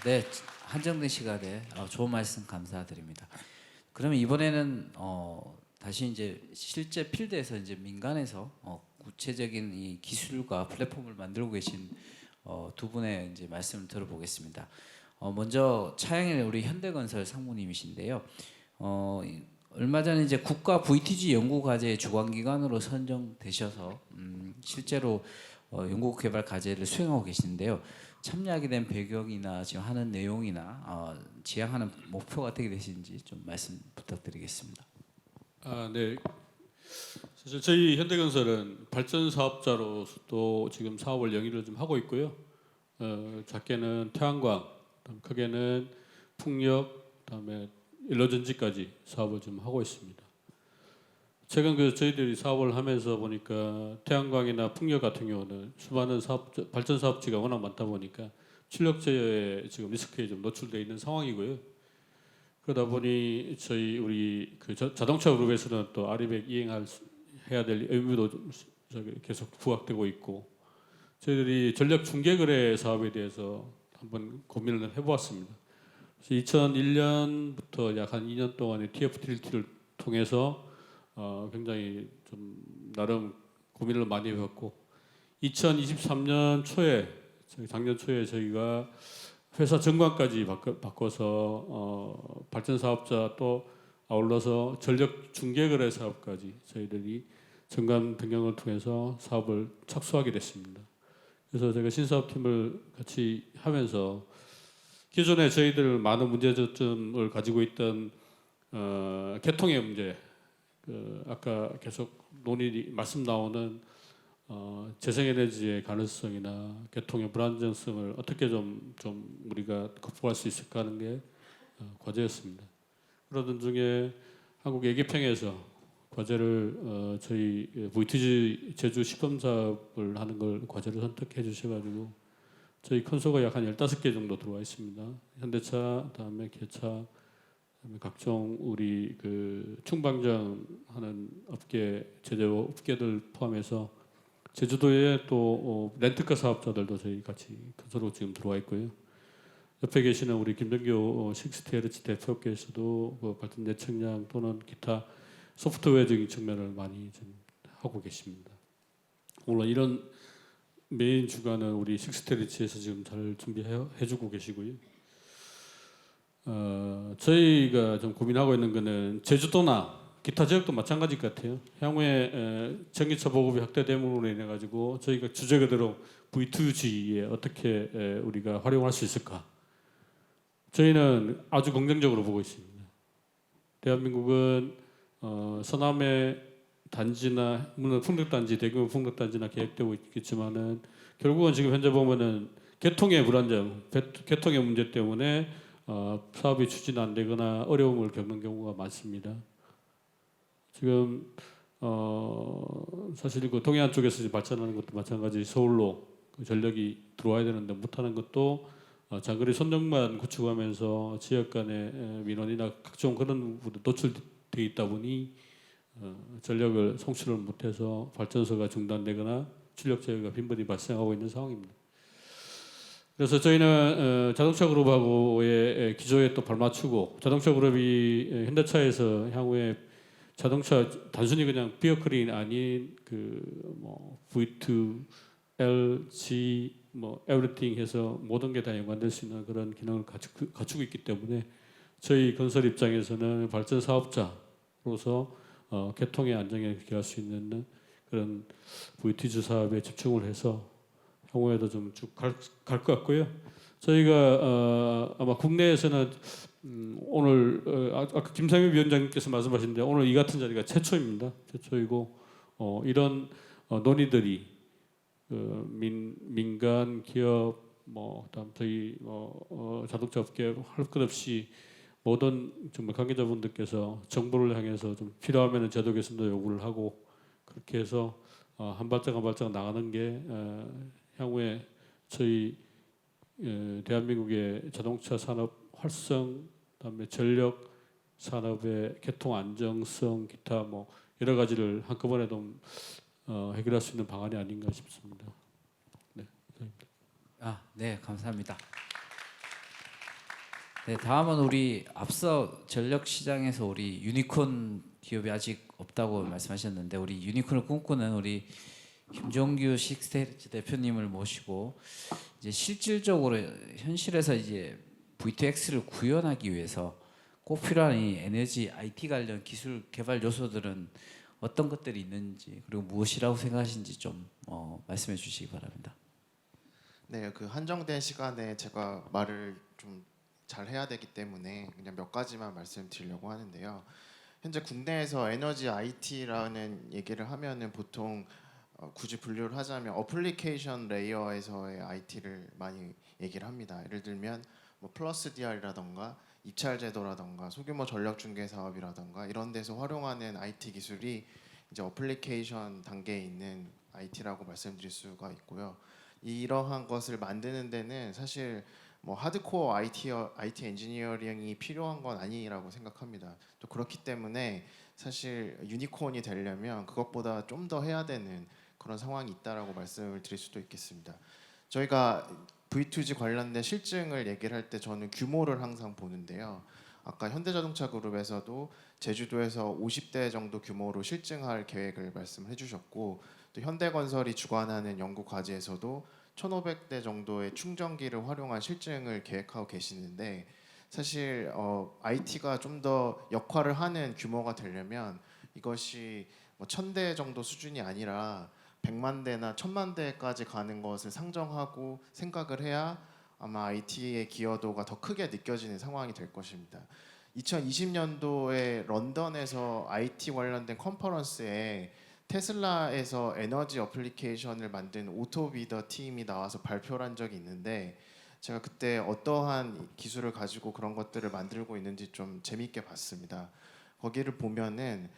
Speaker 2: 네, 한정된 시간에 좋은 말씀 감사드립니다. 그러면 이번에는 다시 이제 실제 필드에서 이제 민간에서 구체적인 이 기술과 플랫폼을 만들고 계신 두 분의 이제 말씀을 들어보겠습니다. 먼저 차영일 우리 현대건설 상무님이신데요. 얼마 전에 이제 국가 VTG 연구 과제의 주관 기관으로 선정되셔서 실제로 연구 개발 과제를 수행하고 계시는데요. 참여하게 된 배경이나 지금 하는 내용이나 지향하는 목표가 어떻게 되시는지 좀 말씀 부탁드리겠습니다.
Speaker 6: 네. 사실 저희 현대건설은 발전 사업자로서도 지금 사업을 영위를 좀 하고 있고요. 작게는 태양광, 크게는 풍력, 그다음에 일로전지까지 사업을 좀 하고 있습니다. 최근 그 저희들이 사업을 하면서 보니까 태양광이나 풍력 같은 경우는 수많은 발전 사업지가 워낙 많다 보니까 출력 제어에 지금 리스크에 좀 노출되어 있는 상황이고요. 그러다 보니 우리 그 자동차 그룹에서는 또 아리백 해야 될 의무도 좀 계속 부각되고 있고 저희들이 전력 중개 거래 사업에 대해서 한번 고민을 해보았습니다. 그래서 2001년부터 약 한 2년 동안의 TFT를 통해서 굉장히 좀 나름 고민을 많이 해봤고 2023년 초에 작년 초에 저희가 회사 정관까지 바꿔서 발전 사업자 또 아울러서 전력 중개 거래 사업까지 저희들이 정관 변경을 통해서 사업을 착수하게 됐습니다. 그래서 제가 신사업팀을 같이 하면서 기존에 저희들 많은 문제점을 가지고 있던 개통의 문제, 아까 계속 말씀 나오는 재생에너지의 가능성이나 개통의 불안정성을 어떻게 좀 우리가 극복할 수 있을까 하는 게 과제였습니다. 그러던 중에 한국 예계평에서 과제를 저희 VTG 제주 시범 사업을 하는 걸 과제로 선택해 주셔가지고 저희 컨소가 약 한 15개 정도 들어와 있습니다. 현대차, 다음에 기아차, 그다음에 각종 우리 그 충방전하는 업계 제조 업계들 포함해서 제주도에 또 렌트카 사업자들도 저희 같이 컨소로 지금 들어와 있고요. 옆에 계시는 우리 김정규 60Hz 대표께서도 그 발전 예측량 또는 기타 소프트웨어적인 측면을 많이 좀 하고 계십니다. 물론 이런 메인 주간은 우리 60Hz에서 지금 잘 준비해주고 계시고요. 저희가 좀 고민하고 있는 거는 제주도나 기타 지역도 마찬가지일 것 같아요. 향후에 전기차 보급이 확대됨으로 인해 가지고 저희가 주제 그대로 V2G에 어떻게 우리가 활용할 수 있을까? 저희는 아주 긍정적으로 보고 있습니다. 대한민국은 서남의 단지나 물론 풍력단지, 대규모 풍력단지나 계획되고 있겠지만은 결국은 지금 현재 보면은 개통의 불안정, 개통의 문제 때문에 사업이 추진 안 되거나 어려움을 겪는 경우가 많습니다. 지금 사실 그 동해안 쪽에서 발전하는 것도 마찬가지 서울로 그 전력이 들어와야 되는데 못하는 것도 장거리 선정만 구축하면서 지역 간의 민원이나 각종 그런 부분도 노출돼 있다 보니 전력을 송출을 못해서 발전소가 중단되거나 출력 제어가 빈번히 발생하고 있는 상황입니다. 그래서 저희는 자동차 그룹하고의 기조에 또 발맞추고 자동차 그룹이 현대차에서 향후에 자동차 단순히 그냥 비어클이 아닌 그뭐 V2, LG 뭐 에브리띵 해서 모든 게 다 연관될 수 있는 그런 기능을 갖추고 있기 때문에 저희 건설 입장에서는 발전 사업자로서 개통의 안정에 기할 수 있는 그런 V2G 사업에 집중을 해서 향후에도 좀 쭉 갈 것 같고요. 저희가 아마 국내에서는 오늘 아까 김상엽 위원장님께서 말씀하셨는데 오늘 이 같은 자리가 최초입니다. 최초이고 이런 논의들이 민간 기업 뭐 그다음 저희 자동차 업계 할 것 없이 모든 정말 관계자분들께서 정부를 향해서 좀 필요하면은 제도 개선도 요구를 하고 그렇게 해서 한 발짝 한 발짝 나가는 게 향후에 저희 대한민국의 자동차 산업 활성, 그다음에 전력 산업의 개통 안정성, 기타 뭐 여러 가지를 한꺼번에 좀 해결할 수 있는 방안이 아닌가 싶습니다. 네, 감사합니다.
Speaker 2: 네, 감사합니다. 네, 다음은 우리 앞서 전력 시장에서 우리 유니콘 기업이 아직 없다고 말씀하셨는데 우리 유니콘을 꿈꾸는 우리 김종규 식스테이지 대표님을 모시고 이제 실질적으로 현실에서 이제 V2X를 구현하기 위해서 꼭 필요한 이 에너지 IT 관련 기술 개발 요소들은 어떤 것들이 있는지 그리고 무엇이라고 생각하시는지 좀 말씀해 주시기 바랍니다.
Speaker 7: 네, 그 한정된 시간에 제가 말을 좀 잘 해야 되기 때문에 그냥 몇 가지만 말씀드리려고 하는데요. 현재 국내에서 에너지 IT라는 얘기를 하면은 보통 굳이 분류를 하자면 어플리케이션 레이어에서의 IT를 많이 얘기를 합니다. 예를 들면 뭐 플러스 DR이라던가 입찰 제도라던가 소규모 전력 중개 사업이라던가 이런 데서 활용하는 IT 기술이 이제 어플리케이션 단계에 있는 IT라고 말씀드릴 수가 있고요. 이러한 것을 만드는 데는 사실 뭐 하드코어 IT 엔지니어링이 필요한 건 아니라고 생각합니다. 또 그렇기 때문에 사실 유니콘이 되려면 그것보다 좀 더 해야 되는 그런 상황이 있다라고 말씀을 드릴 수도 있겠습니다. 저희가 V2G 관련된 실증을 얘기를 할 때 저는 규모를 항상 보는데요. 아까 현대자동차 그룹에서도 제주도에서 50대 정도 규모로 실증할 계획을 말씀해 주셨고 또 현대건설이 주관하는 연구 과제에서도 1,500대 정도의 충전기를 활용한 실증을 계획하고 계시는데 사실 IT가 좀 더 역할을 하는 규모가 되려면 이것이 뭐 1,000대 정도 수준이 아니라 100만 대나 1,000만 대까지 가는 것을 상정하고 생각을 해야 아마 IT의 기여도가 더 크게 느껴지는 상황이 될 것입니다. 2020년도에 런던에서 IT 관련된 컨퍼런스에 테슬라에서 에너지 어플리케이션을 만든 오토비더 팀이 나와서 발표를 한 적이 있는데 제가 그때 어떠한 기술을 가지고 그런 것들을 만들고 있는지 좀 재미있게 봤습니다. 거기를 보면은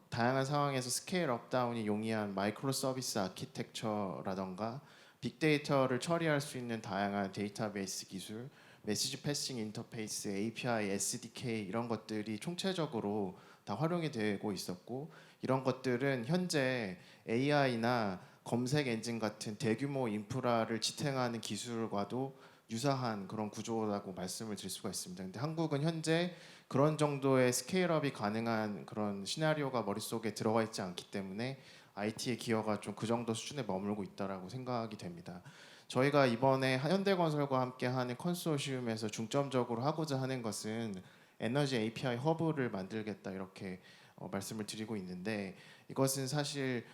Speaker 7: 다양한 상황에서 스케일 업다운이 용이한 마이크로 서비스 아키텍처라던가 빅데이터를 처리할 수 있는 다양한 데이터베이스 기술, 메시지 패싱 인터페이스, API, SDK 이런 것들이 총체적으로 다 활용이 되고 있었고 이런 것들은 현재 AI나 검색 엔진 같은 대규모 인프라를 지탱하는 기술과도 유사한 그런 구조라고 말씀을 드릴 수가 있습니다. 근데 한국은 현재 그런 정도의 스케일업이 가능한 그런 시나리오가 머릿속에 들어가 있지 않기 때문에 IT의 기여가 좀 그 정도 수준에 머물고 있다라고 생각이 됩니다. 저희가 이번에 현대건설과 함께하는 컨소시엄에서 중점적으로 하고자 하는 것은 에너지 API 허브를 만들겠다 이렇게 말씀을 드리고 있는데, 이것은 사실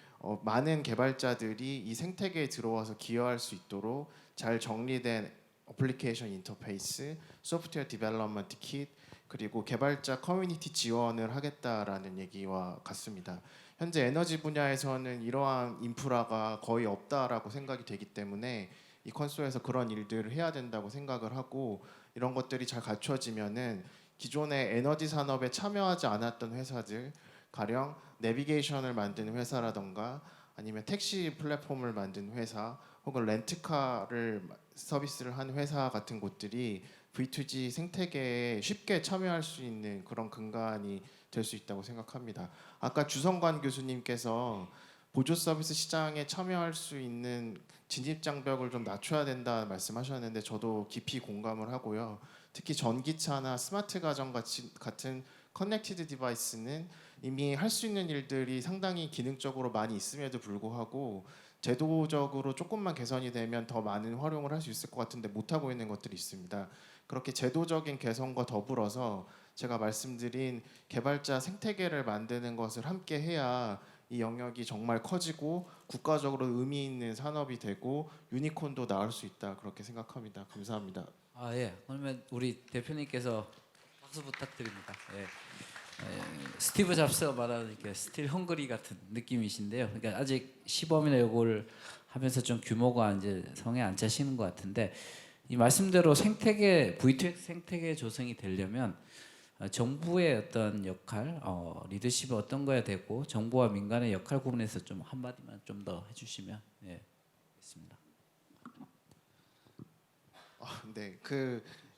Speaker 7: 많은 개발자들이 이 생태계에 들어와서 기여할 수 있도록 잘 정리된 어플리케이션 인터페이스, 소프트웨어 디벨롭먼트 킷, 그리고 개발자 커뮤니티 지원을 하겠다라는 얘기와 같습니다. 현재 에너지 분야에서는 이러한 인프라가 거의 없다라고 생각이 되기 때문에 이 컨소에서 그런 일들을 해야 된다고 생각을 하고, 이런 것들이 잘 갖춰지면은 기존의 에너지 산업에 참여하지 않았던 회사들, 가령 내비게이션을 만드는 회사라던가 아니면 택시 플랫폼을 만드는 회사 혹은 렌트카를 서비스를 하는 회사 같은 곳들이 V2G 생태계에 쉽게 참여할 수 있는 그런 근간이 될 수 있다고 생각합니다. 아까 주성관 교수님께서 보조 서비스 시장에 참여할 수 있는 진입 장벽을 좀 낮춰야 된다 말씀하셨는데 저도 깊이 공감을 하고요. 특히 전기차나 스마트 가전 같은 커넥티드 디바이스는 이미 할 수 있는 일들이 상당히 기능적으로 많이 있음에도 불구하고 제도적으로 조금만 개선이 되면 더 많은 활용을 할 수 있을 것 같은데 못하고 있는 것들이 있습니다. 그렇게 제도적인 개선과 더불어서 제가 말씀드린 개발자 생태계를 만드는 것을 함께 해야 이 영역이 정말 커지고 국가적으로 의미 있는 산업이 되고 유니콘도 나올 수 있다, 그렇게 생각합니다. 감사합니다.
Speaker 2: 아 예. 그러면 우리 대표님께서 박수 부탁드립니다. 예. 스티브 잡스가 말하는 이렇게 스틸 헝그리 같은 느낌이신데요. 그러니까 아직 시범이나 요걸 하면서 좀 규모가 이제 성에 안 차시는 것 같은데, 이 말씀대로 생태계 V2X 생태계 조성이 되려면 정부의 어떤 역할, 리더십이 어떤 거야 되고 정부와 민간의 역할 구분에서 좀 한마디만 좀 더 해주시면 예, 있습니다.
Speaker 7: 네,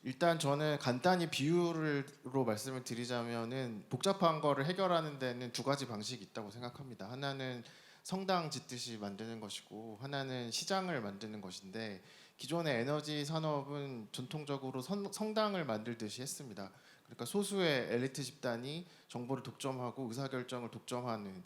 Speaker 7: 일단 저는 간단히 비유로 말씀을 드리자면은 복잡한 거를 해결하는 데는 두 가지 방식이 있다고 생각합니다. 하나는 성당 짓듯이 만드는 것이고 하나는 시장을 만드는 것인데, 기존의 에너지 산업은 전통적으로 성당을 만들듯이 했습니다. 그러니까 소수의 엘리트 집단이 정보를 독점하고 의사결정을 독점하는,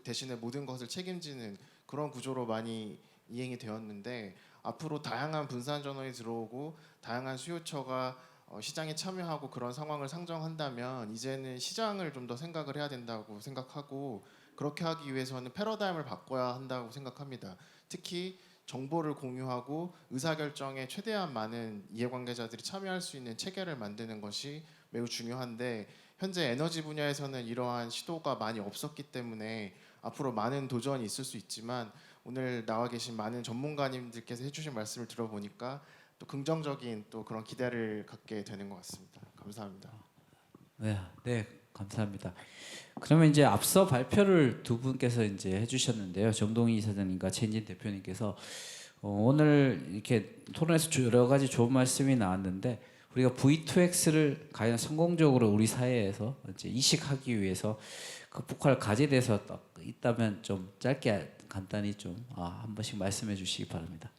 Speaker 7: 대신에 모든 것을 책임지는 그런 구조로 많이 이행이 되었는데, 앞으로 다양한 분산 전원이 들어오고 다양한 수요처가 시장에 참여하고 그런 상황을 상정한다면 이제는 시장을 좀 더 생각을 해야 된다고 생각하고, 그렇게 하기 위해서는 패러다임을 바꿔야 한다고 생각합니다. 특히 정보를 공유하고 의사결정에 최대한 많은 이해관계자들이 참여할 수 있는 체계를 만드는 것이 매우 중요한데, 현재 에너지 분야에서는 이러한 시도가 많이 없었기 때문에 앞으로 많은 도전이 있을 수 있지만, 오늘 나와 계신 많은 전문가님들께서 해주신 말씀을 들어보니까 또 긍정적인 또 그런 기대를 갖게 되는 것 같습니다. 감사합니다.
Speaker 2: 네, 네, 감사합니다. 그러면 이제 앞서 발표를 두 분께서 이제 해주셨는데요. 정동희 이사장님과 최인진 대표님께서 오늘 이렇게 토론에서 여러 가지 좋은 말씀이 나왔는데, 우리가 V2X를 과연 성공적으로 우리 사회에서 이제 이식하기 위해서 극복할 과제에서 있다면 좀 짧게 간단히 좀 한 번씩 말씀해 주시기 바랍니다.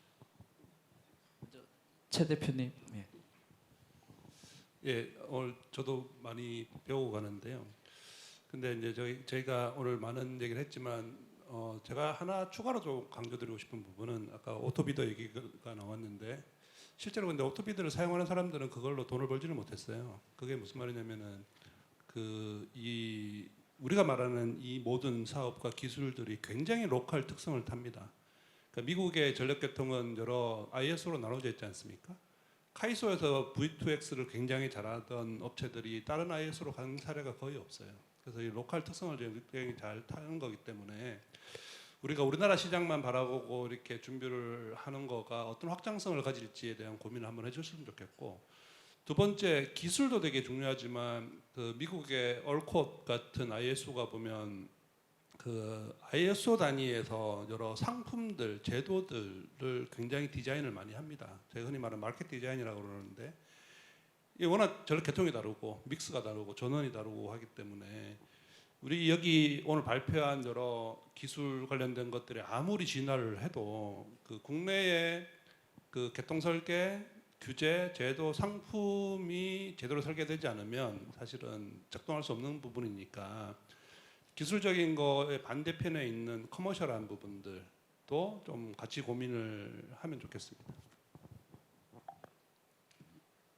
Speaker 2: 최 대표님. 예.
Speaker 3: 예, 오늘 저도 많이 배우고 가는데요. 근데 이제 저희가 오늘 많은 얘기를 했지만 제가 하나 추가로 좀 강조드리고 싶은 부분은, 아까 오토비더 얘기가 나왔는데 실제로 근데 오토비더를 사용하는 사람들은 그걸로 돈을 벌지를 못했어요. 그게 무슨 말이냐면은 우리가 말하는 이 모든 사업과 기술들이 굉장히 로컬 특성을 탑니다. 그러니까 미국의 전력계통은 여러 ISO로 나눠져 있지 않습니까? 카이소에서 V2X를 굉장히 잘하던 업체들이 다른 ISO로 간 사례가 거의 없어요. 그래서 이 로컬 특성을 굉장히 잘 타는 거기 때문에 우리가 우리나라 시장만 바라보고 이렇게 준비를 하는 거가 어떤 확장성을 가질지에 대한 고민을 한번 해주셨으면 좋겠고, 두 번째, 기술도 되게 중요하지만 그 미국의 얼콧 같은 ISO가 보면 그 ISO 단위에서 여러 상품들, 제도들을 굉장히 디자인을 많이 합니다. 제가 흔히 말하는 마켓 디자인이라고 그러는데, 이게 워낙 전력 계통이 다르고 믹스가 다르고 전원이 다르고 하기 때문에 우리 여기 오늘 발표한 여러 기술 관련된 것들이 아무리 진화를 해도 그 국내의 그 개통 설계, 규제, 제도, 상품이 제대로 설계되지 않으면 사실은 작동할 수 없는 부분이니까 기술적인 거의 반대편에 있는 커머셜한 부분들도 좀 같이 고민을 하면 좋겠습니다.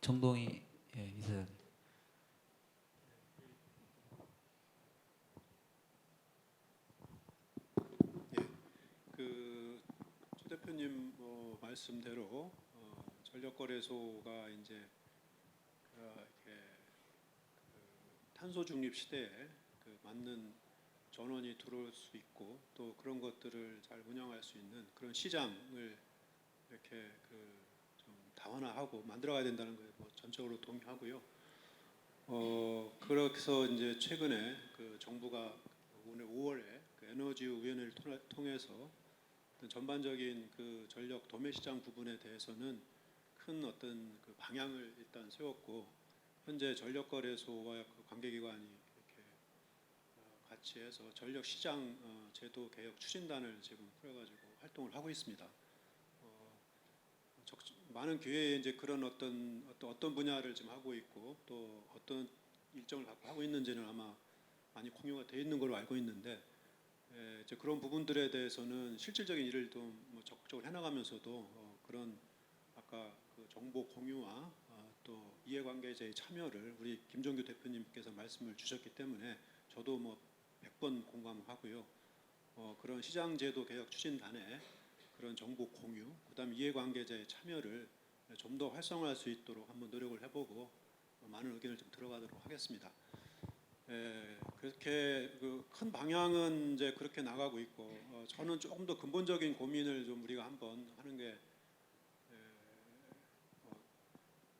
Speaker 2: 정동희 이사장님.
Speaker 8: 조 대표님 말씀대로 전력거래소가 이제 이렇게 탄소 중립 시대에 맞는 전원이 들어올 수 있고 또 그런 것들을 잘 운영할 수 있는 그런 시장을 이렇게 좀 다원화하고 만들어가야 된다는 거에 뭐 전적으로 동의하고요. 그래서 이제 최근에 정부가 오늘 5월에 에너지 위원회를 통해서 전반적인 전력 도매 시장 부분에 대해서는 큰 어떤 방향을 일단 세웠고 현재 전력거래소와 관계기관이 이렇게 같이 해서 전력 시장 제도 개혁 추진단을 지금 꾸려가지고 활동을 하고 있습니다. 많은 기회에 이제 그런 어떤 분야를 지금 하고 있고 또 어떤 일정을 갖고 하고 있는지는 아마 많이 공유가 돼 있는 걸로 알고 있는데 이제 그런 부분들에 대해서는 실질적인 일을 좀 뭐 적극적으로 해나가면서도 그런 아까 정보 공유와 또 이해관계자의 참여를 우리 김종규 대표님께서 말씀을 주셨기 때문에 저도 뭐 100번 공감하고요. 그런 시장제도 개혁 추진단에 그런 정보 공유, 그다음 이해관계자의 참여를 좀 더 활성화할 수 있도록 한번 노력을 해보고 많은 의견을 좀 들어가도록 하겠습니다. 그렇게 큰 방향은 이제 그렇게 나가고 있고 저는 조금 더 근본적인 고민을 좀 우리가 한번 하는 게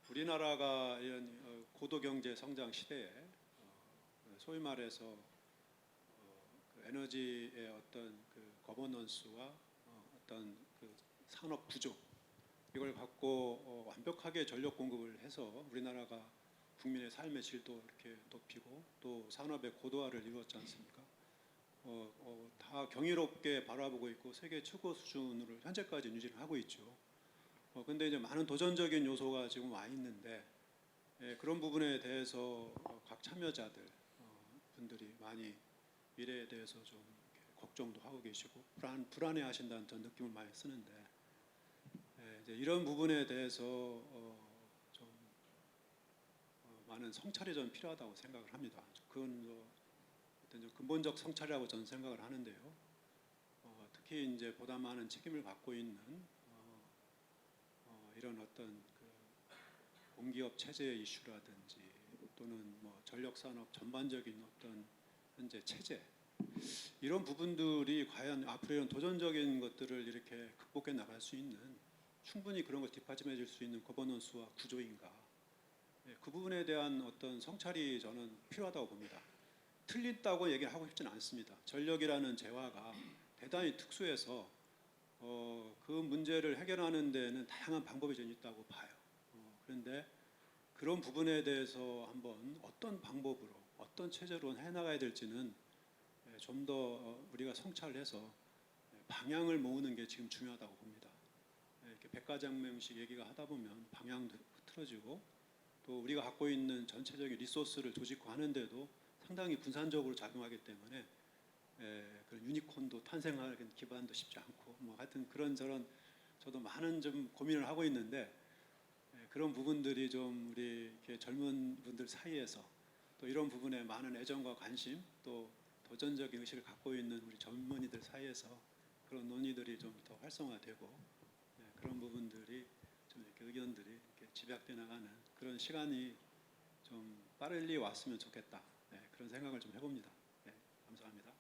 Speaker 8: 우리나라가 이런 고도 경제 성장 시대에 소위 말해서 에너지의 어떤 거버넌스와 어떤 산업 구조 이걸 갖고 완벽하게 전력 공급을 해서 우리나라가 국민의 삶의 질도 이렇게 높이고 또 산업의 고도화를 이루었지 않습니까? 다 경이롭게 바라보고 있고 세계 최고 수준으로 현재까지 유지를 하고 있죠. 근데 이제 많은 도전적인 요소가 지금 와 있는데 그런 부분에 대해서 각 참여자들 분들이 많이 미래에 대해서 좀 걱정도 하고 계시고 불안해하신다는 전 느낌을 많이 쓰는데 이제 이런 부분에 대해서 좀 많은 성찰이 좀 필요하다고 생각을 합니다. 그건 어떤 좀 근본적 성찰이라고 저는 생각을 하는데요. 특히 이제 보다 많은 책임을 갖고 있는 이런 어떤 공기업 체제의 이슈라든지 또는 뭐 전력 산업 전반적인 어떤 현재 체제 이런 부분들이 과연 앞으로 이런 도전적인 것들을 이렇게 극복해 나갈 수 있는 충분히 그런 걸 뒷받침해 줄 수 있는 거버넌스와 구조인가 그 부분에 대한 어떤 성찰이 저는 필요하다고 봅니다. 틀린다고 얘기를 하고 싶지는 않습니다. 전력이라는 재화가 대단히 특수해서 그 문제를 해결하는 데는 다양한 방법이 좀 있다고 봐요. 그런데 그런 부분에 대해서 한번 어떤 방법으로 어떤 체제로 해나가야 될지는 좀 더 우리가 성찰해서 방향을 모으는 게 지금 중요하다고 봅니다. 이렇게 백과장명식 얘기가 하다 보면 방향도 틀어지고 또 우리가 갖고 있는 전체적인 리소스를 조직화하는데도 상당히 분산적으로 작용하기 때문에 그런 유니콘도 탄생하는 기반도 쉽지 않고 뭐 하여튼 그런저런 저도 많은 좀 고민을 하고 있는데 그런 부분들이 좀 우리 이렇게 젊은 분들 사이에서 또 이런 부분에 많은 애정과 관심 또 도전적인 의식을 갖고 있는 우리 젊은이들 사이에서 그런 논의들이 좀 더 활성화되고 그런 부분들이 좀 이렇게 의견들이 이렇게 집약돼 나가는 그런 시간이 좀 빨리 왔으면 좋겠다. 그런 생각을 좀 해봅니다. 감사합니다.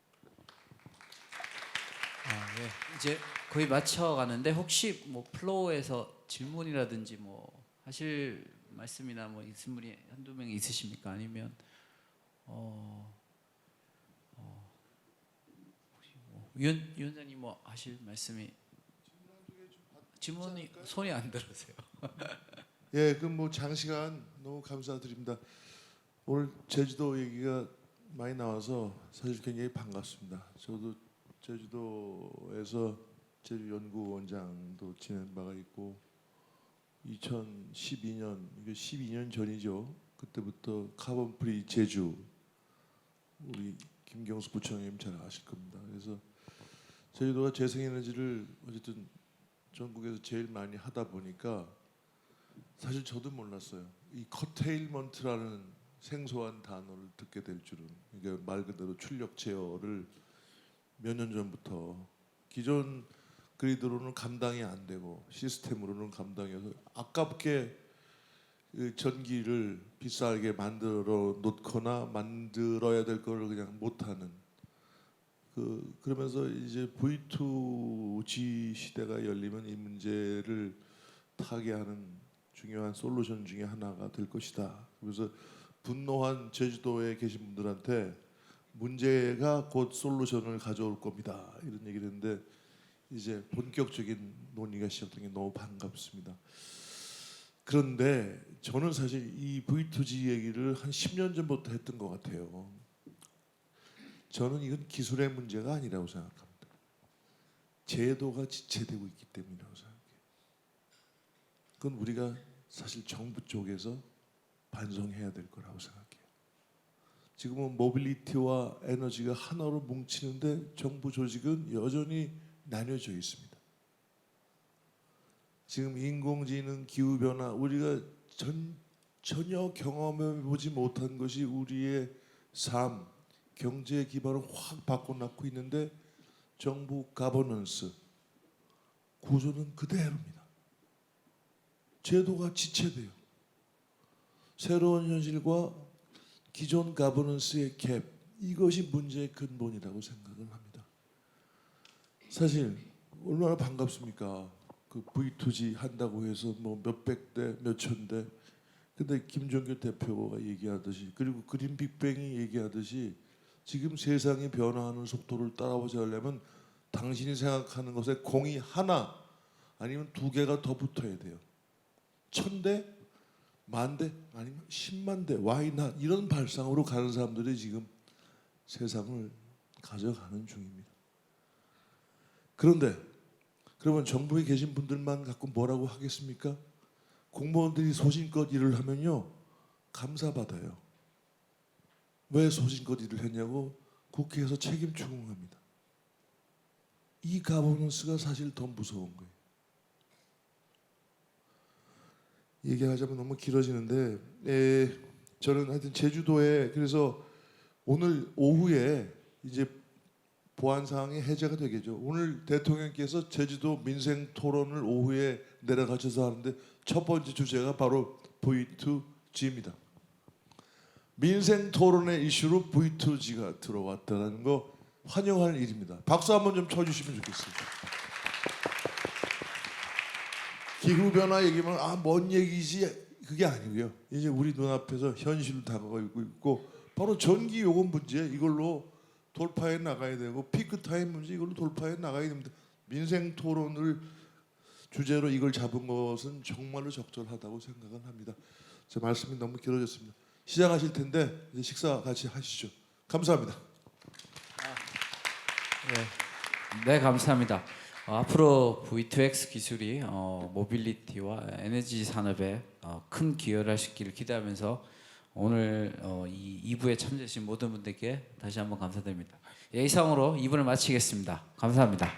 Speaker 2: 이제 거의 마쳐가는데 혹시 뭐 플로어에서 질문이라든지 뭐 하실 말씀이나 뭐 있으신 분이 한두 명 있으십니까? 아니면 혹시 뭐 위원장님 뭐 하실 말씀이 질문이 손이 안 들어서요.
Speaker 9: 예, 그 뭐 장시간 너무 감사드립니다. 오늘 제주도 얘기가 많이 나와서 사실 굉장히 반갑습니다. 저도 제주도에서 제주연구원장도 지낸 바가 있고 2012년 이게 12년 전이죠. 그때부터 카본 프리 제주 우리 김경수 부총님 잘 아실 겁니다. 그래서 제주도가 재생에너지를 어쨌든 전국에서 제일 많이 하다 보니까 사실 저도 몰랐어요. 이 커테일먼트라는 생소한 단어를 듣게 될 줄은. 그러니까 말 그대로 출력 제어를 몇 년 전부터 기존 그리드로는 감당이 안 되고 시스템으로는 감당해서 아깝게 그 전기를 비싸게 만들어 놓거나 만들어야 될 거를 그냥 못하는 그러면서 이제 V2G 시대가 열리면 이 문제를 타개하는 중요한 솔루션 중에 하나가 될 것이다. 그래서 분노한 제주도에 계신 분들한테 문제가 곧 솔루션을 가져올 겁니다. 이런 얘기를 했는데 이제 본격적인 논의가 시작된 게 너무 반갑습니다. 그런데 저는 사실 이 V2G 얘기를 한 10년 전부터 했던 것 같아요. 저는 이건 기술의 문제가 아니라고 생각합니다. 제도가 지체되고 있기 때문이라고 생각해요. 그건 우리가 사실 정부 쪽에서 반성해야 될 거라고 생각해요. 지금은 모빌리티와 에너지가 하나로 뭉치는데 정부 조직은 여전히 나뉘어져 있습니다. 지금 인공지능, 기후변화 우리가 전혀 경험해보지 못한 것이 우리의 삶, 경제 기반을 확 바꿔놓고 있는데 정부 가버넌스 구조는 그대로입니다. 제도가 지체돼요. 새로운 현실과 기존 가버넌스의 갭 이것이 문제의 근본이라고 생각을 합니다. 사실 얼마나 반갑습니까? 그 V2G 한다고 해서 뭐 몇백 대, 몇천 대. 근데 김종규 대표가 얘기하듯이 그리고 그린 빅뱅이 얘기하듯이 지금 세상이 변화하는 속도를 따라오지 않으려면 당신이 생각하는 것에 공이 하나 아니면 두 개가 더 붙어야 돼요. 1000대, 10,000대 아니면 10만 대 why not 이런 발상으로 가는 사람들이 지금 세상을 가져가는 중입니다. 그런데 그러면 정부에 계신 분들만 갖고 뭐라고 하겠습니까? 공무원들이 소신껏 일을 하면요 감사받아요. 왜 소신껏 일을 했냐고 국회에서 책임 추궁합니다. 이 가버넌스가 사실 더 무서운 거예요. 얘기하자면 너무 길어지는데 저는 하여튼 제주도에 그래서 오늘 오후에 이제 보안 사항이 해제가 되겠죠. 오늘 대통령께서 제주도 민생 토론을 오후에 내려가셔서 하는데 첫 번째 주제가 바로 V2G입니다. 민생 토론의 이슈로 V2G가 들어왔다는 거 환영하는 일입니다. 박수 한번 좀 쳐주시면 좋겠습니다. 기후 변화 얘기면 뭔 얘기지 그게 아니고요. 이제 우리 눈앞에서 현실로 다가가고 있고 바로 전기 요금 문제 이걸로 돌파해 나가야 되고 피크 타임 문제 이걸로 돌파해 나가야 됩니다. 민생 토론을 주제로 이걸 잡은 것은 정말로 적절하다고 생각은 합니다. 제 말씀이 너무 길어졌습니다. 시작하실 텐데 이제 식사 같이 하시죠. 감사합니다.
Speaker 2: 네, 감사합니다. 앞으로 V2X 기술이 모빌리티와 에너지 산업에 큰 기여를 하시기를 기대하면서 오늘 이 2부에 참여해주신 모든 분들께 다시 한번 감사드립니다. 이상으로 2부를 마치겠습니다. 감사합니다.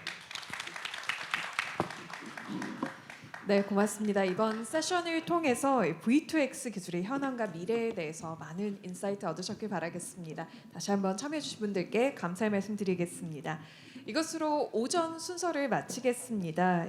Speaker 1: 네, 고맙습니다. 이번 세션을 통해서 V2X 기술의 현황과 미래에 대해서 많은 인사이트 얻으셨길 바라겠습니다. 다시 한번 참여해주신 분들께 감사의 말씀 드리겠습니다. 이것으로 오전 순서를 마치겠습니다.